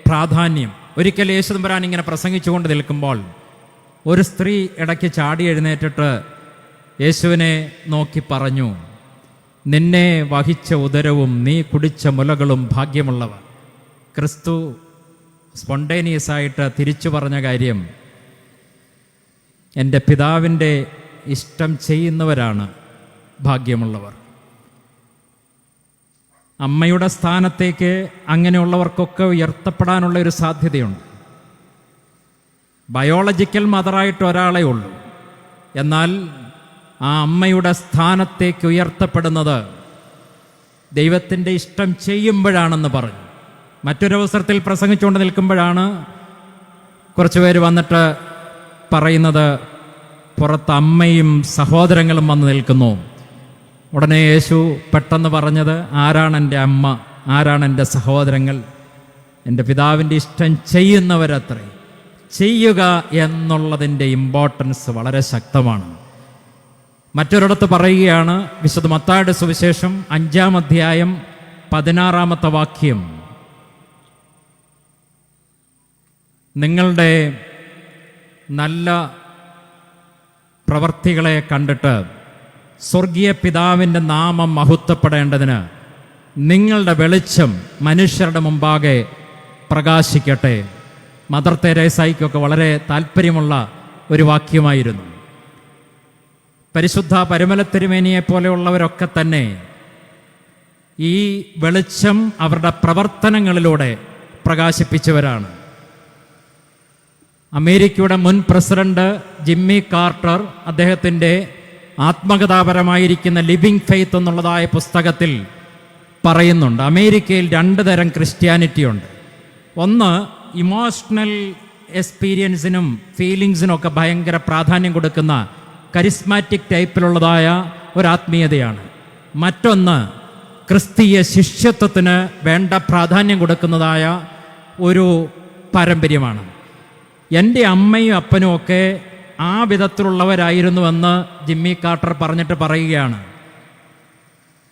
പ്രാധാന്യം. ഒരിക്കൽ യേശുദമ്പുരാൻ ഇങ്ങനെ പ്രസംഗിച്ചുകൊണ്ട് നിൽക്കുമ്പോൾ ഒരു സ്ത്രീ ഇടയ്ക്ക് ചാടി എഴുന്നേറ്റിട്ട് യേശുവിനെ നോക്കി പറഞ്ഞു, നിന്നെ വഹിച്ച ഉദരവും നീ കുടിച്ച മുലകളും ഭാഗ്യമുള്ളവ. ക്രിസ്തു സ്പോണ്ടേനിയസ് ആയിട്ട് തിരിച്ചു പറഞ്ഞ കാര്യം, എൻ്റെ പിതാവിൻ്റെ ഇഷ്ടം ചെയ്യുന്നവരാണ് ഭാഗ്യമുള്ളവർ. അമ്മയുടെ സ്ഥാനത്തേക്ക് അങ്ങനെയുള്ളവർക്കൊക്കെ ഉയർത്തപ്പെടാനുള്ള ഒരു സാധ്യതയുണ്ട്. ബയോളജിക്കൽ മദറായിട്ട് ഒരാളെ ഉള്ളൂ. എന്നാൽ ആ അമ്മയുടെ സ്ഥാനത്തേക്ക് ഉയർത്തപ്പെടുന്നത് ദൈവത്തിൻ്റെ ഇഷ്ടം ചെയ്യുമ്പോഴാണെന്ന് പറഞ്ഞു. മറ്റൊരവസരത്തിൽ പ്രസംഗിച്ചുകൊണ്ട് നിൽക്കുമ്പോഴാണ് കുറച്ച് പേര് വന്നിട്ട് പറയുന്നത്, പുറത്ത് അമ്മയും സഹോദരങ്ങളും വന്ന് നിൽക്കുന്നു. ഉടനെ യേശു പെട്ടെന്ന് പറഞ്ഞത്, ആരാണ് എൻ്റെ അമ്മ, ആരാണ് എൻ്റെ സഹോദരങ്ങൾ? എൻ്റെ പിതാവിൻ്റെ ഇഷ്ടം ചെയ്യുന്നവരത്രേ. ചെയ്യുക എന്നുള്ളതിൻ്റെ ഇമ്പോർട്ടൻസ് വളരെ ശക്തമാണ്. മറ്റൊരിടത്ത് പറയുകയാണ്, വിശുദ്ധ മത്തായിയുടെ സുവിശേഷം 5 അധ്യായം 16 വാക്യം, നിങ്ങളുടെ നല്ല പ്രവർത്തികളെ കണ്ടിട്ട് സ്വർഗീയ പിതാവിൻ്റെ നാമം മഹത്വപ്പെടേണ്ടതിന് നിങ്ങളുടെ വെളിച്ചം മനുഷ്യരുടെ മുമ്പാകെ പ്രകാശിക്കട്ടെ. മദർ തെരേസയ്ക്കൊക്കെ വളരെ താല്പര്യമുള്ള ഒരു വാക്യമായിരുന്നു. പരിശുദ്ധ പരുമല തിരുമേനിയെ പോലെയുള്ളവരൊക്കെ തന്നെ ഈ വെളിച്ചം അവരുടെ പ്രവർത്തനങ്ങളിലൂടെ പ്രകാശിപ്പിച്ചവരാണ്. അമേരിക്കയുടെ മുൻ പ്രസിഡന്റ് ജിമ്മി കാർട്ടർ അദ്ദേഹത്തിൻ്റെ ആത്മകഥാപരമായിരിക്കുന്ന ലിവിങ് ഫെയ്ത്ത് എന്നുള്ളതായ പുസ്തകത്തിൽ പറയുന്നുണ്ട്, അമേരിക്കയിൽ 2 തരം ക്രിസ്ത്യാനിറ്റി ഉണ്ട്. ഒന്ന്, ഇമോഷണൽ എക്സ്പീരിയൻസിനും ഫീലിങ്സിനും ഒക്കെ ഭയങ്കര പ്രാധാന്യം കൊടുക്കുന്ന കരിസ്മാറ്റിക് ടൈപ്പിലുള്ളതായ ഒരാത്മീയതയാണ്. മറ്റൊന്ന്, ക്രിസ്തീയ ശിഷ്യത്വത്തിന് വേണ്ട പ്രാധാന്യം കൊടുക്കുന്നതായ ഒരു പാരമ്പര്യമാണ്. എൻ്റെ അമ്മയും അപ്പനും ഒക്കെ ആ വിധത്തിലുള്ളവരായിരുന്നുവെന്ന് ജിമ്മി കാർട്ടർ പറഞ്ഞിട്ട് പറയുകയാണ്,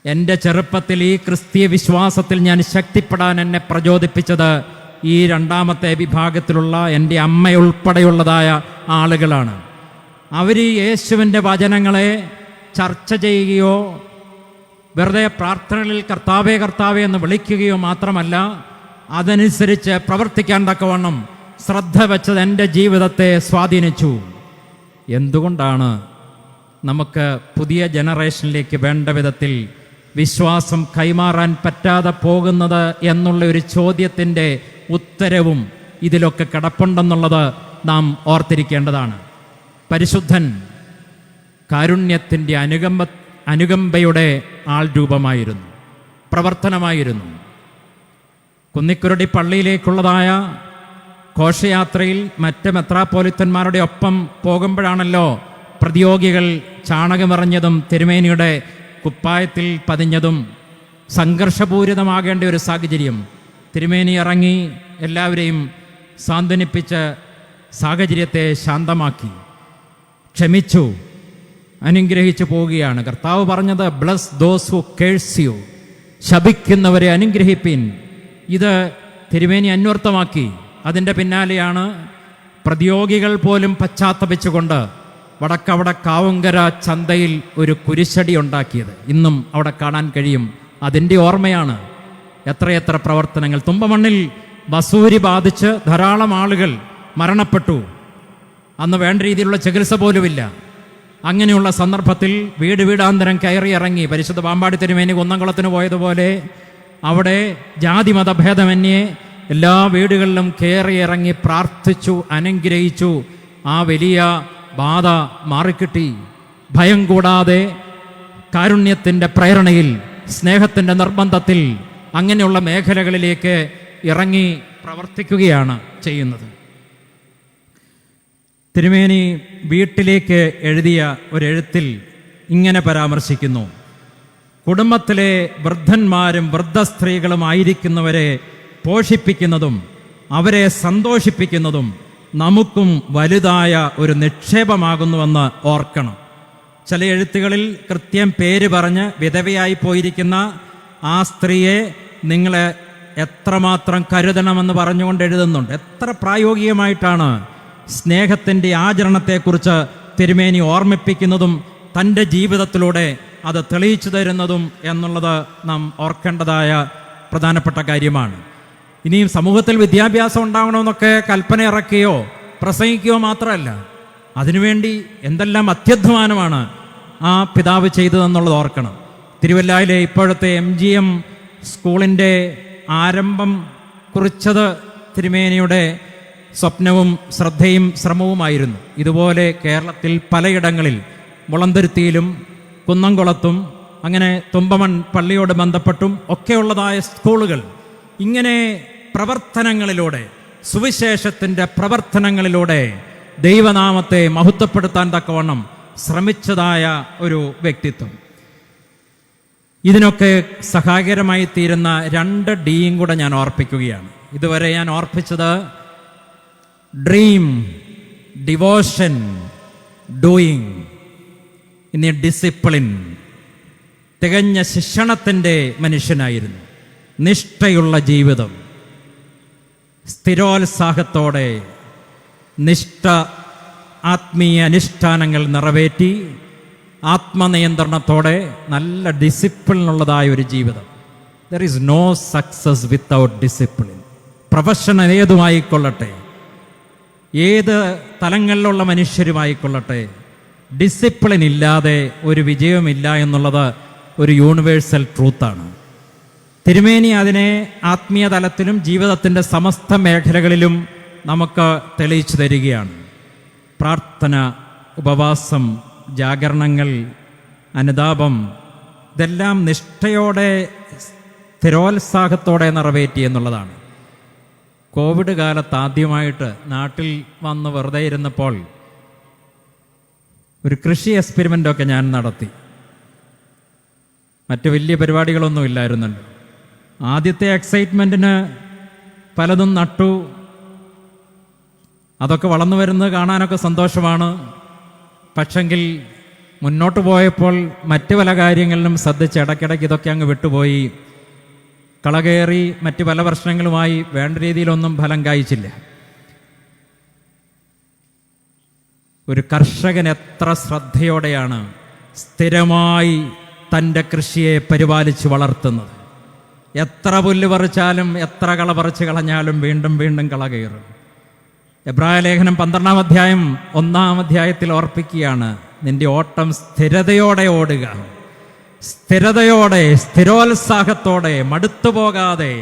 എൻ്റെ ചെറുപ്പത്തിൽ ഈ ക്രിസ്തീയ വിശ്വാസത്തിൽ ഞാൻ ശക്തിപ്പെടാൻ എന്നെ പ്രചോദിപ്പിച്ചത് ഈ 2ാമത്തെ വിഭാഗത്തിലുള്ള എൻ്റെ അമ്മയുൾപ്പെടെയുള്ളതായ ആളുകളാണ്. അവർ യേശുവിൻ്റെ വചനങ്ങളെ ചർച്ച ചെയ്യുകയോ വെറുതെ പ്രാർത്ഥനകളിൽ കർത്താവേ കർത്താവേ എന്ന് വിളിക്കുകയോ മാത്രമല്ല, അതനുസരിച്ച് പ്രവർത്തിക്കാൻ തക്കവണ്ണം ശ്രദ്ധ വെച്ചത് എൻ്റെ ജീവിതത്തെ സ്വാധീനിച്ചു. എന്തുകൊണ്ടാണ് നമുക്ക് പുതിയ ജനറേഷനിലേക്ക് വേണ്ട വിധത്തിൽ വിശ്വാസം കൈമാറാൻ പറ്റാതെ പോകുന്നത് എന്നുള്ള ഒരു ചോദ്യത്തിൻ്റെ ഉത്തരവും ഇതിലൊക്കെ കിടപ്പുണ്ടെന്നുള്ളത് നാം ഓർത്തിരിക്കേണ്ടതാണ്. പരിശുദ്ധൻ കാരുണ്യത്തിൻ്റെ അനുകമ്പയുടെ ആൾ രൂപമായിരുന്നു, പ്രവർത്തനമായിരുന്നു. കുന്നിക്കുരുടി പള്ളിയിലേക്കുള്ളതായ ഘോഷയാത്രയിൽ മറ്റ് മെത്രാപ്പോലിത്തന്മാരുടെ ഒപ്പം പോകുമ്പോഴാണല്ലോ പ്രതിയോഗികൾ ചാണകമെറിഞ്ഞതും തിരുമേനിയുടെ കുപ്പായത്തിൽ പതിഞ്ഞതും സംഘർഷപൂരിതമാകേണ്ട ഒരു സാഹചര്യം. തിരുമേനി ഇറങ്ങി എല്ലാവരെയും സാന്ത്വനിപ്പിച്ച് സാഹചര്യത്തെ ശാന്തമാക്കി, ക്ഷമിച്ചു, അനുഗ്രഹിച്ചു പോവുകയാണ്. കർത്താവ് പറഞ്ഞത്, bless those who curse you, ശപിക്കുന്നവരെ അനുഗ്രഹിപ്പിൻ. ഇത് തിരുമേനി അന്വർത്ഥമാക്കി. അതിൻ്റെ പിന്നാലെയാണ് പ്രതിയോഗികൾ പോലും പശ്ചാത്തപിച്ചുകൊണ്ട് വടക്കവിടെ കാവുങ്കര ചന്തയിൽ ഒരു കുരിശടി ഉണ്ടാക്കിയത് ഇന്നും അവിടെ കാണാൻ കഴിയും. അതിൻ്റെ ഓർമ്മയാണ്. എത്രയെത്ര പ്രവർത്തനങ്ങൾ. തുമ്പമണ്ണിൽ വസൂരി ബാധിച്ച് ധാരാളം ആളുകൾ മരണപ്പെട്ടു. അന്ന് വേണ്ട രീതിയിലുള്ള ചികിത്സ പോലുമില്ല. അങ്ങനെയുള്ള സന്ദർഭത്തിൽ വീട് വീടാന്തരം കയറി ഇറങ്ങി പരിശുദ്ധ പാമ്പാടി തിരുമേനി കുന്നംകുളത്തിന് പോയതുപോലെ അവിടെ ജാതി മതഭേദമന്യേ എല്ലാ വീടുകളിലും കയറി ഇറങ്ങി പ്രാർത്ഥിച്ചു, അനുഗ്രഹിച്ചു. ആ വലിയ ബാധ മാറിക്കിട്ടി. ഭയം കൂടാതെ കാരുണ്യത്തിൻ്റെ പ്രേരണയിൽ, സ്നേഹത്തിൻ്റെ നിർബന്ധത്തിൽ അങ്ങനെയുള്ള മേഖലകളിലേക്ക് ഇറങ്ങി പ്രവർത്തിക്കുകയാണ് ചെയ്യുന്നത്. തിരുമേനി വീട്ടിലേക്ക് എഴുതിയ ഒരെഴുത്തിൽ ഇങ്ങനെ പരാമർശിക്കുന്നു: കുടുംബത്തിലെ വൃദ്ധന്മാരും വൃദ്ധസ്ത്രീകളുമായിരിക്കുന്നവരെ പോഷിപ്പിക്കുന്നതും അവരെ സന്തോഷിപ്പിക്കുന്നതും നമുക്കും വലുതായ ഒരു നിക്ഷേപമാകുന്നുവെന്ന് ഓർക്കണം. ചില എഴുത്തുകളിൽ കൃത്യം പേര് പറഞ്ഞ് വിധവയായി പോയിരിക്കുന്ന ആ സ്ത്രീയെ നിങ്ങളെ എത്രമാത്രം കരുതണമെന്ന് പറഞ്ഞുകൊണ്ട് എഴുതുന്നുണ്ട്. എത്ര പ്രായോഗികമായിട്ടാണ് സ്നേഹത്തിൻ്റെ ആചരണത്തെക്കുറിച്ച് തിരുമേനി ഓർമ്മിപ്പിക്കുന്നതും തൻ്റെ ജീവിതത്തിലൂടെ അത് തെളിയിച്ചു തരുന്നതും എന്നുള്ളത് നാം ഓർക്കേണ്ടതായ പ്രധാനപ്പെട്ട കാര്യമാണ്. ഇനിയും സമൂഹത്തിൽ വിദ്യാഭ്യാസം ഉണ്ടാകണമെന്നൊക്കെ കൽപ്പന ഇറക്കുകയോ പ്രസംഗിക്കുകയോ മാത്രമല്ല, അതിനുവേണ്ടി എന്തെല്ലാം അത്യധ്വാനമാണ് ആ പിതാവ് ചെയ്തതെന്നുള്ളത് ഓർക്കണം. തിരുവല്ലയിലെ ഇപ്പോഴത്തെ MGM സ്കൂളിൻ്റെ ആരംഭം കുറിച്ചത് തിരുമേനിയുടെ സ്വപ്നവും ശ്രദ്ധയും ശ്രമവുമായിരുന്നു. ഇതുപോലെ കേരളത്തിൽ പലയിടങ്ങളിൽ മുളന്തുരുത്തിയിലും കുന്നംകുളത്തും അങ്ങനെ തുമ്പമൺ പള്ളിയോട് ബന്ധപ്പെട്ടും ഒക്കെയുള്ളതായ സ്കൂളുകൾ ഇങ്ങനെ പ്രവർത്തനങ്ങളിലൂടെ, സുവിശേഷത്തിൻ്റെ പ്രവർത്തനങ്ങളിലൂടെ ദൈവനാമത്തെ മഹത്വപ്പെടുത്താൻ തക്കവണ്ണം ശ്രമിച്ചതായ ഒരു വ്യക്തിത്വം. ഇതിനൊക്കെ സഹായകരമായി തീരുന്ന 2 ഡിയും കൂടെ ഞാൻ ഓർപ്പിക്കുകയാണ്. ഇതുവരെ ഞാൻ ഓർപ്പിച്ചത് ഡ്രീം, ഡിവോഷൻ, ഡൂയിങ്. ഇനി ഡിസിപ്ലിൻ. തികഞ്ഞ ശിക്ഷണത്തിൻ്റെ മനുഷ്യനായിരുന്നു. നിഷ്ഠയുള്ള ജീവിതം, സ്ഥിരോത്സാഹത്തോടെ നിഷ്ഠ ആത്മീയ അനുഷ്ഠാനങ്ങൾ നിറവേറ്റി ആത്മനിയന്ത്രണത്തോടെ നല്ല ഡിസിപ്ലിനുള്ളതായ ഒരു ജീവിതം. There is no success without discipline. Profession ഏതുമായിക്കൊള്ളട്ടെ, ഏത് തലങ്ങളിലുള്ള മനുഷ്യരുമായിക്കൊള്ളട്ടെ, ഡിസിപ്ലിൻ ഇല്ലാതെ ഒരു വിജയമില്ല എന്നുള്ളത് ഒരു യൂണിവേഴ്സൽ ട്രൂത്താണ്. തിരുമേനി അതിനെ ആത്മീയ തലത്തിലും ജീവിതത്തിൻ്റെ സമസ്ത മേഖലകളിലും നമുക്ക് തെളിയിച്ചു തരികയാണ്. പ്രാർത്ഥന, ഉപവാസം, ജാഗരണങ്ങൾ, അനുതാപം, ഇതെല്ലാം നിഷ്ഠയോടെ സ്ഥിരോത്സാഹത്തോടെ നിറവേറ്റി എന്നുള്ളതാണ്. കോവിഡ് കാലത്ത് ആദ്യമായിട്ട് നാട്ടിൽ വന്ന് വെറുതെ ഇരുന്നപ്പോൾ ഒരു കൃഷി എക്സ്പെരിമെൻ്റൊക്കെ ഞാൻ നടത്തി. മറ്റു വലിയ പരിപാടികളൊന്നും ഇല്ലായിരുന്നല്ലോ. ആദ്യത്തെ എക്സൈറ്റ്മെൻറ്റിന് പലതും നട്ടു. അതൊക്കെ വളർന്നു വരുന്നത് കാണാനൊക്കെ സന്തോഷമാണ്. പക്ഷെങ്കിൽ മുന്നോട്ട് പോയപ്പോൾ മറ്റു പല കാര്യങ്ങളിലും ശ്രദ്ധിച്ച് ഇടയ്ക്കിടയ്ക്ക് ഇതൊക്കെ അങ്ങ് വിട്ടുപോയി. കളകേറി മറ്റ് പല പ്രശ്നങ്ങളുമായി വേണ്ട രീതിയിലൊന്നും ഫലം കായ്ച്ചില്ല. ഒരു കർഷകൻ എത്ര ശ്രദ്ധയോടെയാണ് സ്ഥിരമായി തൻ്റെ കൃഷിയെ പരിപാലിച്ച് വളർത്തുന്നത്. എത്ര പുല്ല് പറിച്ചാലും എത്ര കള പറിച്ച് കളഞ്ഞാലും വീണ്ടും വീണ്ടും കള കയറും. എബ്രായ ലേഖനം 12-ാം അധ്യായം 1-ാം അധ്യായത്തിൽ ഓർപ്പിക്കുകയാണ്: നിന്റെ ഓട്ടം സ്ഥിരതയോടെ ഓടുക. സ്ഥിരതയോടെ, സ്ഥിരോത്സാഹത്തോടെ, മടുത്തുപോകാതെ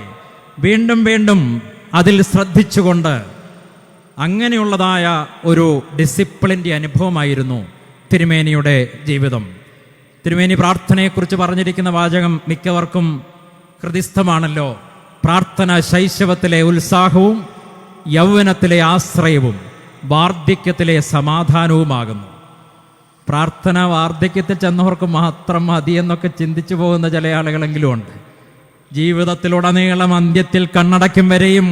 വീണ്ടും വീണ്ടും അതിൽ ശ്രദ്ധിച്ചുകൊണ്ട് അങ്ങനെയുള്ളതായ ഒരു ഡിസിപ്ലിൻ്റെ അനുഭവമായിരുന്നു തിരുമേനിയുടെ ജീവിതം. തിരുമേനി പ്രാർത്ഥനയെക്കുറിച്ച് പറഞ്ഞിരിക്കുന്ന വാചകം മിക്കവർക്കും ഹൃദിസ്ഥമാണല്ലോ. പ്രാർത്ഥന ശൈശവത്തിലെ ഉത്സാഹവും യൗവനത്തിലെ ആശ്രയവും വാർദ്ധക്യത്തിലെ സമാധാനവുമാകുന്നു. പ്രാർത്ഥന വാർദ്ധക്യത്തിൽ ചെന്നവർക്ക് മാത്രം മതി എന്നൊക്കെ ചിന്തിച്ചു പോകുന്ന ചില ആളുകളെങ്കിലും ഉണ്ട്. ജീവിതത്തിലുടനീളം അന്ത്യത്തിൽ കണ്ണടയ്ക്കും വരെയും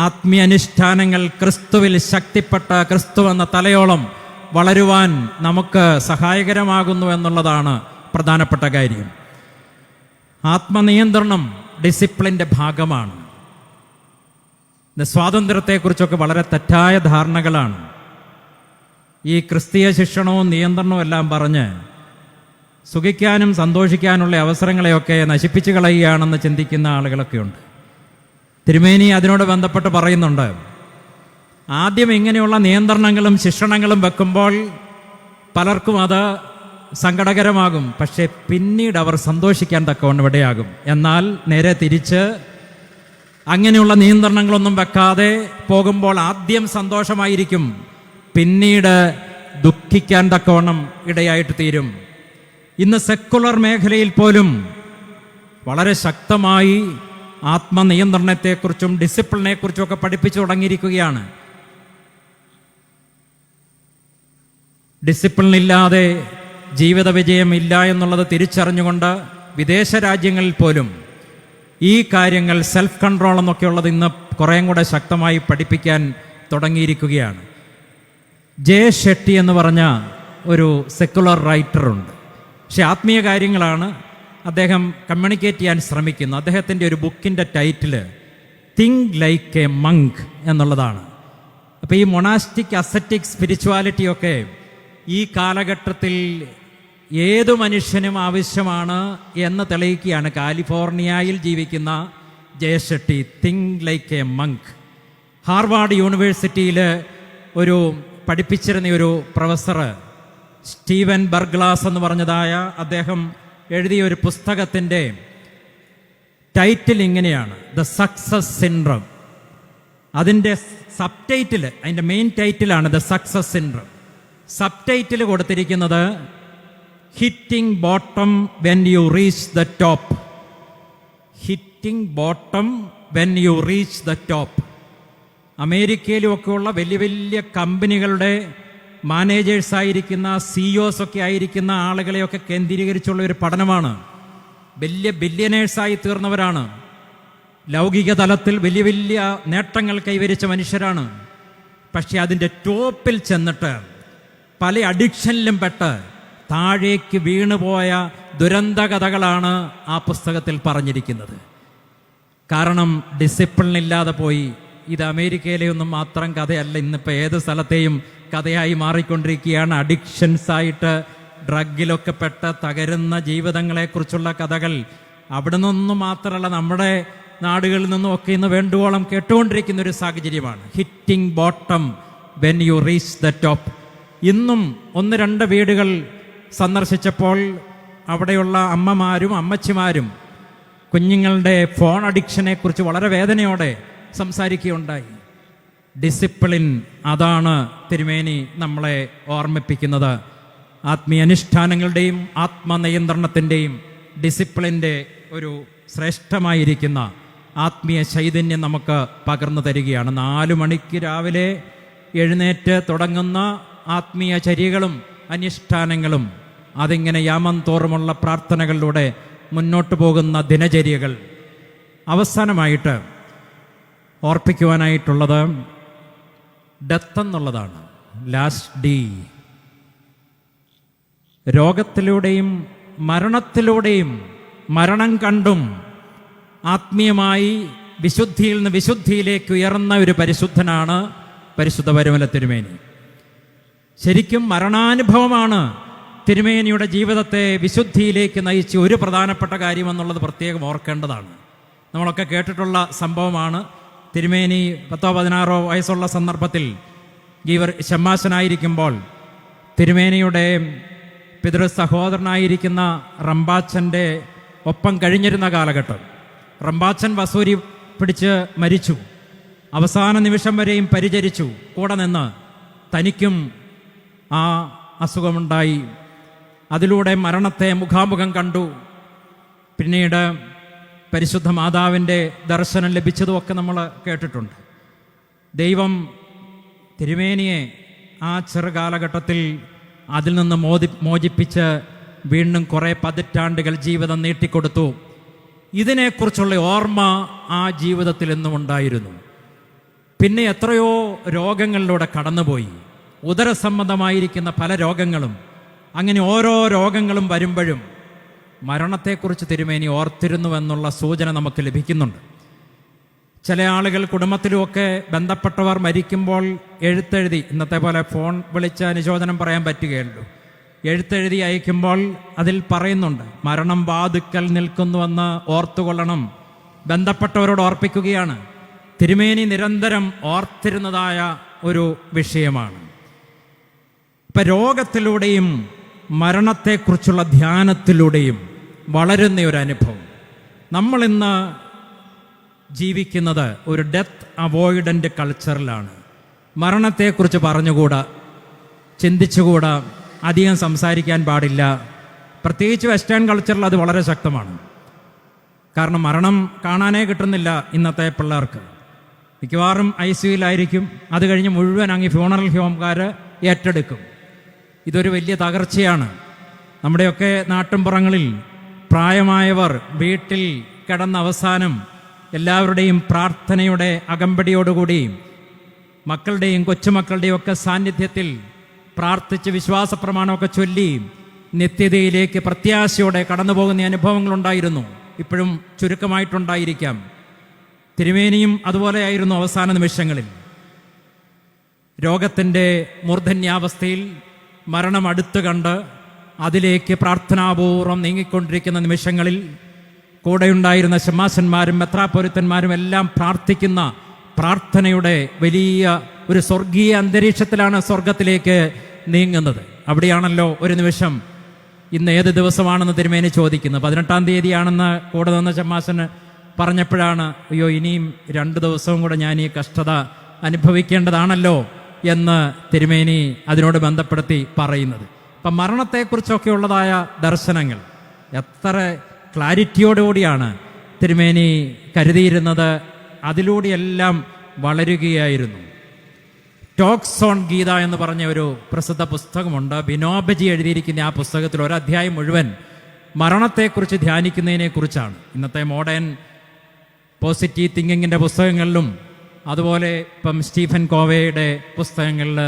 ആത്മീയ അനുഷ്ഠാനങ്ങൾ ക്രിസ്തുവിൽ ശക്തിപ്പെട്ട ക്രിസ്തു എന്ന തലയോളം വളരുവാൻ നമുക്ക് സഹായകരമാകുന്നു എന്നുള്ളതാണ് പ്രധാനപ്പെട്ട കാര്യം. ആത്മനിയന്ത്രണം ഡിസിപ്ലിൻ്റെ ഭാഗമാണ്. സ്വാതന്ത്ര്യത്തെക്കുറിച്ചൊക്കെ വളരെ തെറ്റായ ധാരണകളാണ്. ഈ ക്രിസ്തീയ ശിക്ഷണവും നിയന്ത്രണവും എല്ലാം പറഞ്ഞ് സുഖിക്കാനും സന്തോഷിക്കാനുള്ള അവസരങ്ങളെയൊക്കെ നശിപ്പിച്ചു കളയുകയാണെന്ന് ചിന്തിക്കുന്ന ആളുകളൊക്കെയുണ്ട്. തിരുമേനി അതിനോട് ബന്ധപ്പെട്ട് പറയുന്നുണ്ട്, ആദ്യം ഇങ്ങനെയുള്ള നിയന്ത്രണങ്ങളും ശിക്ഷണങ്ങളും വെക്കുമ്പോൾ പലർക്കും അത് സങ്കടകരമാകും. പക്ഷേ പിന്നീട് അവർ സന്തോഷിക്കാൻ തക്കവണ്ണം ഇടയാകും. എന്നാൽ നേരെ തിരിച്ച് അങ്ങനെയുള്ള നിയന്ത്രണങ്ങളൊന്നും വെക്കാതെ പോകുമ്പോൾ ആദ്യം സന്തോഷമായിരിക്കും, പിന്നീട് ദുഃഖിക്കാൻ തക്കവണ്ണം ഇടയായിട്ട് തീരും. ഇന്ന് സെക്കുലർ മേഖലയിൽ പോലും വളരെ ശക്തമായി ആത്മനിയന്ത്രണത്തെക്കുറിച്ചും ഡിസിപ്ലിനെക്കുറിച്ചും ഒക്കെ പഠിപ്പിച്ചു തുടങ്ങിയിരിക്കുകയാണ്. ഡിസിപ്ലിൻ ഇല്ലാതെ ജീവിത വിജയമില്ല എന്നുള്ളത് തിരിച്ചറിഞ്ഞുകൊണ്ട് വിദേശ രാജ്യങ്ങളിൽ പോലും ഈ കാര്യങ്ങൾ സെൽഫ് കൺട്രോൾ എന്നൊക്കെയുള്ളത് ഇന്ന് കുറേയും കൂടെ ശക്തമായി പഠിപ്പിക്കാൻ തുടങ്ങിയിരിക്കുകയാണ്. ജെ ഷെട്ടി എന്ന് പറഞ്ഞ ഒരു സെക്കുലർ റൈറ്ററുണ്ട്. പക്ഷെ ആത്മീയ കാര്യങ്ങളാണ് അദ്ദേഹം കമ്മ്യൂണിക്കേറ്റ് ചെയ്യാൻ ശ്രമിക്കുന്നത്. അദ്ദേഹത്തിൻ്റെ ഒരു ബുക്കിൻ്റെ title think like a Munk എന്നുള്ളതാണ്. അപ്പോൾ ഈ മൊണാസ്റ്റിക് അസറ്റിക് സ്പിരിച്വാലിറ്റിയൊക്കെ ഈ കാലഘട്ടത്തിൽ ഏതു മനുഷ്യനും ആവശ്യമാണ് എന്ന് തെളിയിക്കുകയാണ് കാലിഫോർണിയയിൽ ജീവിക്കുന്ന Jay Shetty. Think like a monk. Harvard യൂണിവേഴ്സിറ്റിയിൽ ഒരു പഠിപ്പിച്ചിരുന്ന ഒരു പ്രൊഫസർ സ്റ്റീവൻ ബർഗ്ലാസ് എന്ന് പറഞ്ഞതായ അദ്ദേഹം എഴുതിയ ഒരു പുസ്തകത്തിൻ്റെ ടൈറ്റിൽ ഇങ്ങനെയാണ്, ദ സക്സസ് സിൻഡ്രം. അതിൻ്റെ സബ് ടൈറ്റിൽ, അതിൻ്റെ മെയിൻ ടൈറ്റിലാണ് the success syndrome. Sub title കൊടുത്തിരിക്കുന്നത് hitting bottom when you reach the top. Hitting bottom when you reach the top. അമേരിക്കയിലുമൊക്കെയുള്ള വലിയ വലിയ കമ്പനികളുടെ മാനേജേഴ്സായിരിക്കുന്ന CEOs ഒക്കെ ആയിരിക്കുന്ന ആളുകളെയൊക്കെ കേന്ദ്രീകരിച്ചുള്ള ഒരു പഠനമാണ്. വലിയ ബില്യനേഴ്സായി തീർന്നവരാണ്. ലൗകിക തലത്തിൽ വലിയ വലിയ നേട്ടങ്ങൾ കൈവരിച്ച മനുഷ്യരാണ്. പക്ഷെ അതിൻ്റെ ടോപ്പിൽ ചെന്നിട്ട് പല അഡിക്ഷനിലും പെട്ട് താഴേക്ക് വീണുപോയ ദുരന്ത കഥകളാണ് ആ പുസ്തകത്തിൽ പറഞ്ഞിരിക്കുന്നത്. കാരണം ഡിസിപ്ലിൻ ഇല്ലാതെ പോയി. ഇത് അമേരിക്കയിലെ ഒന്നും മാത്രം കഥയല്ല, ഇന്നിപ്പോൾ ഏത് സ്ഥലത്തെയും കഥയായി മാറിക്കൊണ്ടിരിക്കുകയാണ്. അഡിക്ഷൻസായിട്ട് ഡ്രഗിലൊക്കെ പെട്ട് തകരുന്ന ജീവിതങ്ങളെക്കുറിച്ചുള്ള കഥകൾ അവിടെ നിന്നൊന്നും മാത്രമല്ല, നമ്മുടെ നാടുകളിൽ നിന്നും ഒക്കെ ഇന്ന് വേണ്ടുവോളം കേട്ടുകൊണ്ടിരിക്കുന്ന ഒരു സാഹചര്യമാണ്. Hitting bottom when you reach the top. ഇന്നും 1-2 വീടുകൾ സന്ദർശിച്ചപ്പോൾ അവിടെയുള്ള അമ്മമാരും അമ്മച്ചിമാരും കുഞ്ഞുങ്ങളുടെ ഫോൺ അഡിക്ഷനെ കുറിച്ച് വളരെ വേദനയോടെ സംസാരിക്കുകയുണ്ടായി. ഡിസിപ്ലിൻ, അതാണ് തിരുമേനി നമ്മളെ ഓർമ്മിപ്പിക്കുന്നത്. ആത്മീയ അനുഷ്ഠാനങ്ങളുടെയും ആത്മനിയന്ത്രണത്തിൻ്റെയും ഡിസിപ്ലിൻ്റെ ഒരു ശ്രേഷ്ഠമായിരിക്കുന്ന ആത്മീയ ചൈതന്യം നമുക്ക് പകർന്നു തരികയാണ്. 4 മണിക്ക് രാവിലെ എഴുന്നേറ്റ് തുടങ്ങുന്ന ആത്മീയ ചര്യകളും അനുഷ്ഠാനങ്ങളും, അതിങ്ങനെ യാമം തോറുമുള്ള പ്രാർത്ഥനകളിലൂടെ മുന്നോട്ട് പോകുന്ന ദിനചര്യകൾ. അവസാനമായിട്ട് ഓർപ്പിക്കുവാനായിട്ടുള്ളത് ഡെത്ത് എന്നുള്ളതാണ്. Last D. രോഗത്തിലൂടെയും മരണത്തിലൂടെയും മരണം കണ്ടും ആത്മീയമായി വിശുദ്ധിയിൽ നിന്ന് വിശുദ്ധിയിലേക്ക് ഉയർന്ന ഒരു പരിശുദ്ധനാണ് പരിശുദ്ധ പരുമല തിരുമേനി. ശരിക്കും മരണാനുഭവമാണ് തിരുമേനിയുടെ ജീവിതത്തെ വിശുദ്ധിയിലേക്ക് നയിച്ച ഒരു പ്രധാനപ്പെട്ട കാര്യമെന്നുള്ളത് പ്രത്യേകം ഓർക്കേണ്ടതാണ്. നമ്മളൊക്കെ കേട്ടിട്ടുള്ള സംഭവമാണ്. തിരുമേനി 10-16 വയസ്സുള്ള സന്ദർഭത്തിൽ ഷമ്മാശനായിരിക്കുമ്പോൾ തിരുമേനിയുടെ പിതൃ സഹോദരനായിരിക്കുന്ന റമ്പാച്ചൻ്റെ ഒപ്പം കഴിഞ്ഞിരുന്ന കാലഘട്ടം. റമ്പാച്ചൻ വസൂരി പിടിച്ച് മരിച്ചു. അവസാന നിമിഷം വരെയും പരിചരിച്ചു, കൂടെ നിന്ന്. തനിക്കും ആ അസുഖമുണ്ടായി. അതിലൂടെ മരണത്തെ മുഖാമുഖം കണ്ടു. പിന്നീട് പരിശുദ്ധ മാതാവിൻ്റെ ദർശനം ലഭിച്ചതുമൊക്കെ നമ്മൾ കേട്ടിട്ടുണ്ട്. ദൈവം തിരുമേനിയെ ആ ചെറുകാലഘട്ടത്തിൽ അതിൽ നിന്ന് മോചിപ്പിച്ച് വീണ്ടും കുറേ പതിറ്റാണ്ടുകൾ ജീവിതം നീട്ടിക്കൊടുത്തു. ഇതിനെക്കുറിച്ചുള്ള ഓർമ്മ ആ ജീവിതത്തിൽ എന്നും ഉണ്ടായിരുന്നു. പിന്നെ എത്രയോ രോഗങ്ങളിലൂടെ കടന്നുപോയി. ഉദരസംബന്ധമായിരിക്കുന്ന പല രോഗങ്ങളും. അങ്ങനെ ഓരോ രോഗങ്ങളും വരുമ്പോഴും മരണത്തെക്കുറിച്ച് തിരുമേനി ഓർത്തിരുന്നുവെന്നുള്ള സൂചന നമുക്ക് ലഭിക്കുന്നുണ്ട്. ചില ആളുകൾ കുടുംബത്തിലുമൊക്കെ ബന്ധപ്പെട്ടവർ മരിക്കുമ്പോൾ എഴുത്തെഴുതി, ഇന്നത്തെ പോലെ ഫോൺ വിളിച്ച് അനുശോചനം പറയാൻ പറ്റുകയുള്ളൂ, എഴുത്തെഴുതി അയക്കുമ്പോൾ അതിൽ പറയുന്നുണ്ട്, മരണം വാതുക്കൽ നിൽക്കുന്നുവെന്ന് ഓർത്തുകൊള്ളണം. ബന്ധപ്പെട്ടവരോട് ഓർപ്പിക്കുകയാണ്. തിരുമേനി നിരന്തരം ഓർത്തിരുന്നതായ ഒരു വിഷയമാണ്. ഇപ്പം രോഗത്തിലൂടെയും മരണത്തെക്കുറിച്ചുള്ള ധ്യാനത്തിലൂടെയും വളരുന്ന ഒരു അനുഭവം. നമ്മളിന്ന് ജീവിക്കുന്നത് ഒരു ഡെത്ത് അവോയ്ഡൻ്റ് കൾച്ചറിലാണ്. മരണത്തെക്കുറിച്ച് പറഞ്ഞുകൂടാ, ചിന്തിച്ചുകൂടാ, അധികം സംസാരിക്കാൻ പാടില്ല. പ്രത്യേകിച്ച് വെസ്റ്റേൺ കൾച്ചറിൽ അത് വളരെ ശക്തമാണ്. കാരണം മരണം കാണാനേ കിട്ടുന്നില്ല ഇന്നത്തെ പിള്ളേർക്ക്. മിക്കവാറും ICUയിലായിരിക്കും. അത് കഴിഞ്ഞ് മുഴുവൻ അങ്ങ് ഫ്യൂണറൽ ഹോംകാർ ഏറ്റെടുക്കും. ഇതൊരു വലിയ തകർച്ചയാണ്. നമ്മുടെയൊക്കെ നാട്ടിൻപുറങ്ങളിൽ പ്രായമായവർ വീട്ടിൽ കിടന്ന അവസാനം എല്ലാവരുടെയും പ്രാർത്ഥനയുടെ അകമ്പടിയോടുകൂടി മക്കളുടെയും കൊച്ചുമക്കളുടെയും ഒക്കെ സാന്നിധ്യത്തിൽ പ്രാർത്ഥിച്ച് വിശ്വാസ പ്രമാണമൊക്കെ ചൊല്ലി നിത്യതയിലേക്ക് പ്രത്യാശയോടെ കടന്നു പോകുന്ന അനുഭവങ്ങളുണ്ടായിരുന്നു. ഇപ്പോഴും ചുരുക്കമായിട്ടുണ്ടായിരിക്കാം. തിരുമേനിയും അതുപോലെയായിരുന്നു അവസാന നിമിഷങ്ങളിൽ. രോഗത്തിൻ്റെ മൂർധന്യാവസ്ഥയിൽ മരണം അടുത്ത് കണ്ട് അതിലേക്ക് പ്രാർത്ഥനാപൂർവം നീങ്ങിക്കൊണ്ടിരിക്കുന്ന നിമിഷങ്ങളിൽ കൂടെയുണ്ടായിരുന്ന ശമാശന്മാരും മെത്രാപ്പൊലിത്തന്മാരും എല്ലാം പ്രാർത്ഥിക്കുന്ന പ്രാർത്ഥനയുടെ വലിയ ഒരു സ്വർഗീയ അന്തരീക്ഷത്തിലാണ് സ്വർഗത്തിലേക്ക് നീങ്ങുന്നത്. അവിടെയാണല്ലോ ഒരു നിമിഷം ഇന്ന് ഏത് ദിവസമാണെന്ന് തിരുമേനി ചോദിക്കുന്നത്. 18-ാം തീയതിയാണെന്ന് കൂടെ നിന്ന് ശമാശന് പറഞ്ഞപ്പോഴാണ്, അയ്യോ ഇനിയും 2 ദിവസവും കൂടെ ഞാൻ ഈ കഷ്ടത അനുഭവിക്കേണ്ടതാണല്ലോ എന്ന് തിരുമേനി അതിനോട് ബന്ധപ്പെടുത്തി പറയുന്നത്. അപ്പം മരണത്തെക്കുറിച്ചൊക്കെ ഉള്ളതായ ദർശനങ്ങൾ എത്ര ക്ലാരിറ്റിയോടുകൂടിയാണ് തിരുമേനി കരുതിയിരുന്നത്. അതിലൂടെയെല്ലാം വളരുകയായിരുന്നു. ടോക്സ് ഓൺ ഗീത എന്ന് പറഞ്ഞ ഒരു പ്രസിദ്ധ പുസ്തകമുണ്ട്. ബിനോബജി എഴുതിയിരിക്കുന്ന ആ പുസ്തകത്തിൽ ഒരധ്യായം മുഴുവൻ മരണത്തെക്കുറിച്ച് ധ്യാനിക്കുന്നതിനെക്കുറിച്ചാണ്. ഇന്നത്തെ മോഡേൺ പോസിറ്റീവ് തിങ്കിങ്ങിൻ്റെ പുസ്തകങ്ങളിലും അതുപോലെ ഇപ്പം സ്റ്റീഫൻ കോവേയുടെ പുസ്തകങ്ങളിൽ,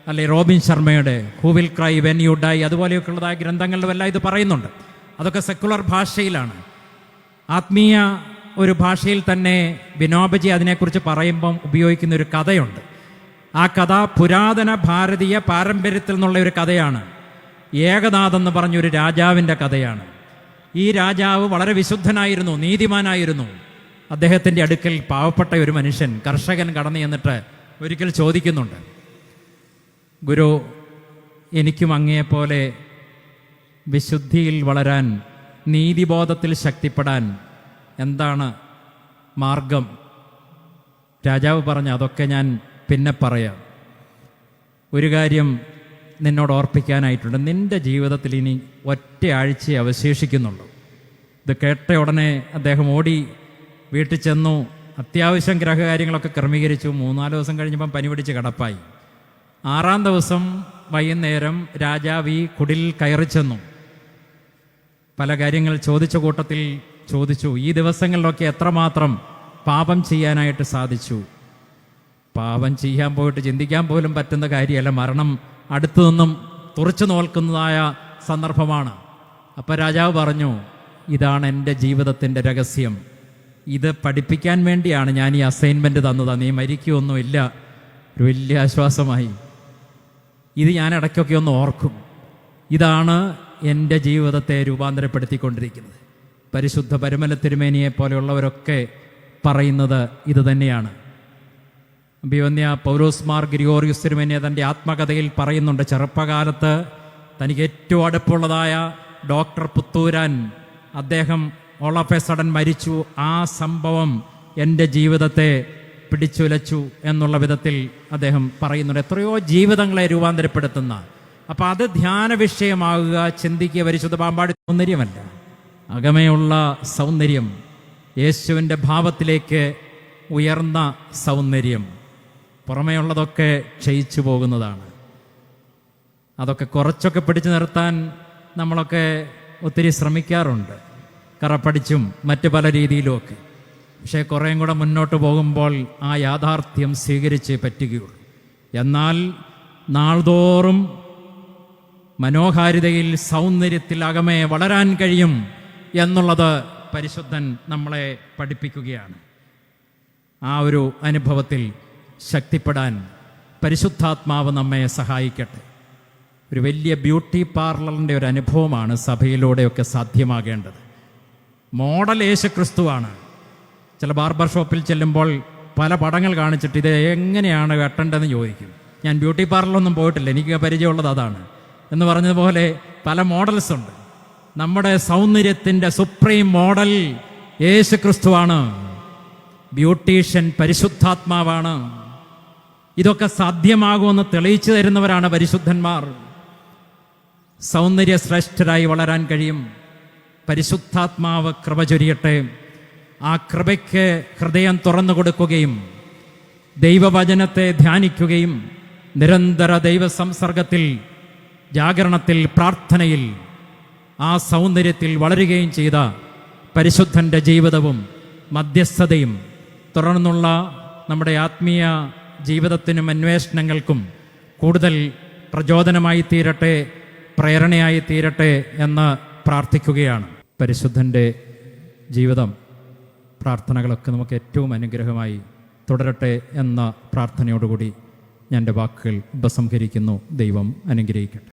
അല്ലെങ്കിൽ റോബിൻ ശർമ്മയുടെ who will cry when you dye, അതുപോലെയൊക്കെ ഉള്ളതായ ഗ്രന്ഥങ്ങളിലും എല്ലാം ഇത് പറയുന്നുണ്ട്. അതൊക്കെ സെക്കുലർ ഭാഷയിലാണ്. ആത്മീയ ഒരു ഭാഷയിൽ തന്നെ ബിനോബജി അതിനെക്കുറിച്ച് പറയുമ്പം ഉപയോഗിക്കുന്ന ഒരു കഥയുണ്ട്. ആ കഥ പുരാതന ഭാരതീയ പാരമ്പര്യത്തിൽ നിന്നുള്ള ഒരു കഥയാണ്. ഏകനാഥ് എന്ന് പറഞ്ഞൊരു രാജാവിൻ്റെ കഥയാണ്. ഈ രാജാവ് വളരെ വിശുദ്ധനായിരുന്നു, നീതിമാനായിരുന്നു. അദ്ദേഹത്തിൻ്റെ അടുക്കൽ പാവപ്പെട്ട ഒരു മനുഷ്യൻ, കർഷകൻ, കടന്നു ചെന്നിട്ട് ഒരിക്കൽ ചോദിക്കുന്നുണ്ട്, ഗുരു, എനിക്കും അങ്ങയെപ്പോലെ വിശുദ്ധിയിൽ വളരാൻ, നീതിബോധത്തിൽ ശക്തിപ്പെടാൻ എന്താണ് മാർഗം? രാജാവ് പറഞ്ഞു, അതൊക്കെ ഞാൻ പിന്നെ പറയാം. ഒരു കാര്യം നിന്നോട് ഓർപ്പിക്കാനായിട്ടുണ്ട്. നിന്റെ ജീവിതത്തിൽ ഇനി ഒറ്റയാഴ്ചയെ അവശേഷിക്കുന്നുള്ളൂ. ഇത് കേട്ട ഉടനെ അദ്ദേഹം ഓടി വീട്ടിൽ ചെന്നു. അത്യാവശ്യം ഗ്രഹകാര്യങ്ങളൊക്കെ ക്രമീകരിച്ചു. 3-4 ദിവസം കഴിഞ്ഞപ്പം പനി പിടിച്ച് കിടപ്പായി. 6-ാം ദിവസം വൈകുന്നേരം രാജാവ് ഈ കുടിലിൽ കയറി ചെന്നു. പല കാര്യങ്ങൾ ചോദിച്ച കൂട്ടത്തിൽ ചോദിച്ചു, ഈ ദിവസങ്ങളിലൊക്കെ എത്രമാത്രം പാപം ചെയ്യാനായിട്ട് സാധിച്ചു? പാപം ചെയ്യാൻ പോയിട്ട് ചിന്തിക്കാൻ പോലും പറ്റുന്ന കാര്യമല്ല. മരണം അടുത്തു നിന്നും തുറച്ചു നോക്കുന്നതായ സന്ദർഭമാണ്. അപ്പം രാജാവ് പറഞ്ഞു, ഇതാണ് എൻ്റെ ജീവിതത്തിൻ്റെ രഹസ്യം. ഇത് പഠിപ്പിക്കാൻ വേണ്ടിയാണ് ഞാൻ ഈ അസൈൻമെൻറ്റ് തന്നത്. നീ മരിക്കുകയൊന്നുമില്ല. ഒരു വലിയ ആശ്വാസമായി. ഇത് ഞാൻ ഇടയ്ക്കൊക്കെ ഒന്ന് ഓർക്കും. ഇതാണ് എൻ്റെ ജീവിതത്തെ രൂപാന്തരപ്പെടുത്തിക്കൊണ്ടിരിക്കുന്നത്. പരിശുദ്ധ പരുമല തിരുമേനിയെ പോലെയുള്ളവരൊക്കെ പറയുന്നത് ഇത് തന്നെയാണ്. അഭിവന്യ പൗലോസ് മാർ ഗ്രിഗോറിയോസ് തിരുമേനി തൻ്റെ ആത്മകഥയിൽ പറയുന്നുണ്ട്, ചെറുപ്പകാലത്ത് തനിക്ക് ഏറ്റവും അടുപ്പുള്ളതായ ഡോക്ടർ പുത്തൂരാൻ, അദ്ദേഹം ഓൾ ഓഫ് എ സഡൻ മരിച്ചു. ആ സംഭവം എൻ്റെ ജീവിതത്തെ പിടിച്ചുലച്ചു എന്നുള്ള വിധത്തിൽ അദ്ദേഹം പറയുന്നുണ്ട്. എത്രയോ ജീവിതങ്ങളെ രൂപാന്തരപ്പെടുത്തുന്ന. അപ്പം അത് ധ്യാന വിഷയമാകുക, ചിന്തിക്കുക. പരിശുദ്ധ പാമ്പാടി സൗന്ദര്യമല്ല, അകമയുള്ള സൗന്ദര്യം, യേശുവിൻ്റെ ഭാവത്തിലേക്ക് ഉയർന്ന സൗന്ദര്യം. പുറമേയുള്ളതൊക്കെ ക്ഷയിച്ചു പോകുന്നതാണ്. അതൊക്കെ കുറച്ചൊക്കെ പിടിച്ചു നിർത്താൻ നമ്മളൊക്കെ ഒത്തിരി ശ്രമിക്കാറുണ്ട്, കറപ്പടിച്ചും മറ്റു പല രീതിയിലുമൊക്കെ. പക്ഷേ കുറേയും കൂടെ മുന്നോട്ട് പോകുമ്പോൾ ആ യാഥാർത്ഥ്യം സ്വീകരിച്ചേ പറ്റുകയുള്ളൂ. എന്നാൽ നാൾതോറും മനോഹാരിതയിൽ, സൗന്ദര്യത്തിൽ അകമേ വളരാൻ കഴിയും എന്നുള്ളത് പരിശുദ്ധൻ നമ്മളെ പഠിപ്പിക്കുകയാണ്. ആ ഒരു അനുഭവത്തിൽ ശക്തിപ്പെടാൻ പരിശുദ്ധാത്മാവ് നമ്മെ സഹായിക്കട്ടെ. ഒരു വലിയ ബ്യൂട്ടി പാർലറിൻ്റെ ഒരു അനുഭവമാണ് സഭയിലൂടെയൊക്കെ സാധ്യമാകേണ്ടത്. മോഡൽ യേശുക്രിസ്തുവാണ്. ചില ബാർബർ ഷോപ്പിൽ ചെല്ലുമ്പോൾ പല പടങ്ങൾ കാണിച്ചിട്ട് ഇത് എങ്ങനെയാണ് വെട്ടേണ്ടതെന്ന് ചോദിക്കും. ഞാൻ ബ്യൂട്ടി പാർലറൊന്നും പോയിട്ടില്ല, എനിക്ക് പരിചയമുള്ളത് അതാണ് എന്ന് പറഞ്ഞതുപോലെ പല മോഡൽസ് ഉണ്ട്. നമ്മുടെ സൗന്ദര്യത്തിൻ്റെ സുപ്രീം മോഡൽ യേശുക്രിസ്തുവാണ്. ബ്യൂട്ടീഷ്യൻ പരിശുദ്ധാത്മാവാണ്. ഇതൊക്കെ സാധ്യമാകുമെന്ന് തെളിയിച്ചു തരുന്നവരാണ് പരിശുദ്ധന്മാർ. സൗന്ദര്യ ശ്രേഷ്ഠരായി വളരാൻ കഴിയും. പരിശുദ്ധാത്മാവ് കൃപ ചൊരിയട്ടെ. ആ കൃപയ്ക്ക് ഹൃദയം തുറന്നു കൊടുക്കുകയും ദൈവവചനത്തെ ധ്യാനിക്കുകയും നിരന്തര ദൈവസംസർഗത്തിൽ, ജാഗരണത്തിൽ, പ്രാർത്ഥനയിൽ, ആ സൗന്ദര്യത്തിൽ വളരുകയും ചെയ്ത പരിശുദ്ധൻ്റെ ജീവിതവും മധ്യസ്ഥതയും തുടർന്നുള്ള നമ്മുടെ ആത്മീയ ജീവിതത്തിനും അന്വേഷണങ്ങൾക്കും കൂടുതൽ പ്രചോദനമായി തീരട്ടെ, പ്രേരണയായി തീരട്ടെ എന്ന് പ്രാർത്ഥിക്കുകയാണ്. പരിശുദ്ധൻ്റെ ജീവിതം, പ്രാർത്ഥനകളൊക്കെ നമുക്ക് ഏറ്റവും അനുഗ്രഹമായി തുടരട്ടെ എന്ന പ്രാർത്ഥനയോടുകൂടി ഞാൻ എൻ്റെ വാക്കുകൾ ഉപസംഹരിക്കുന്നു. ദൈവം അനുഗ്രഹിക്കട്ടെ.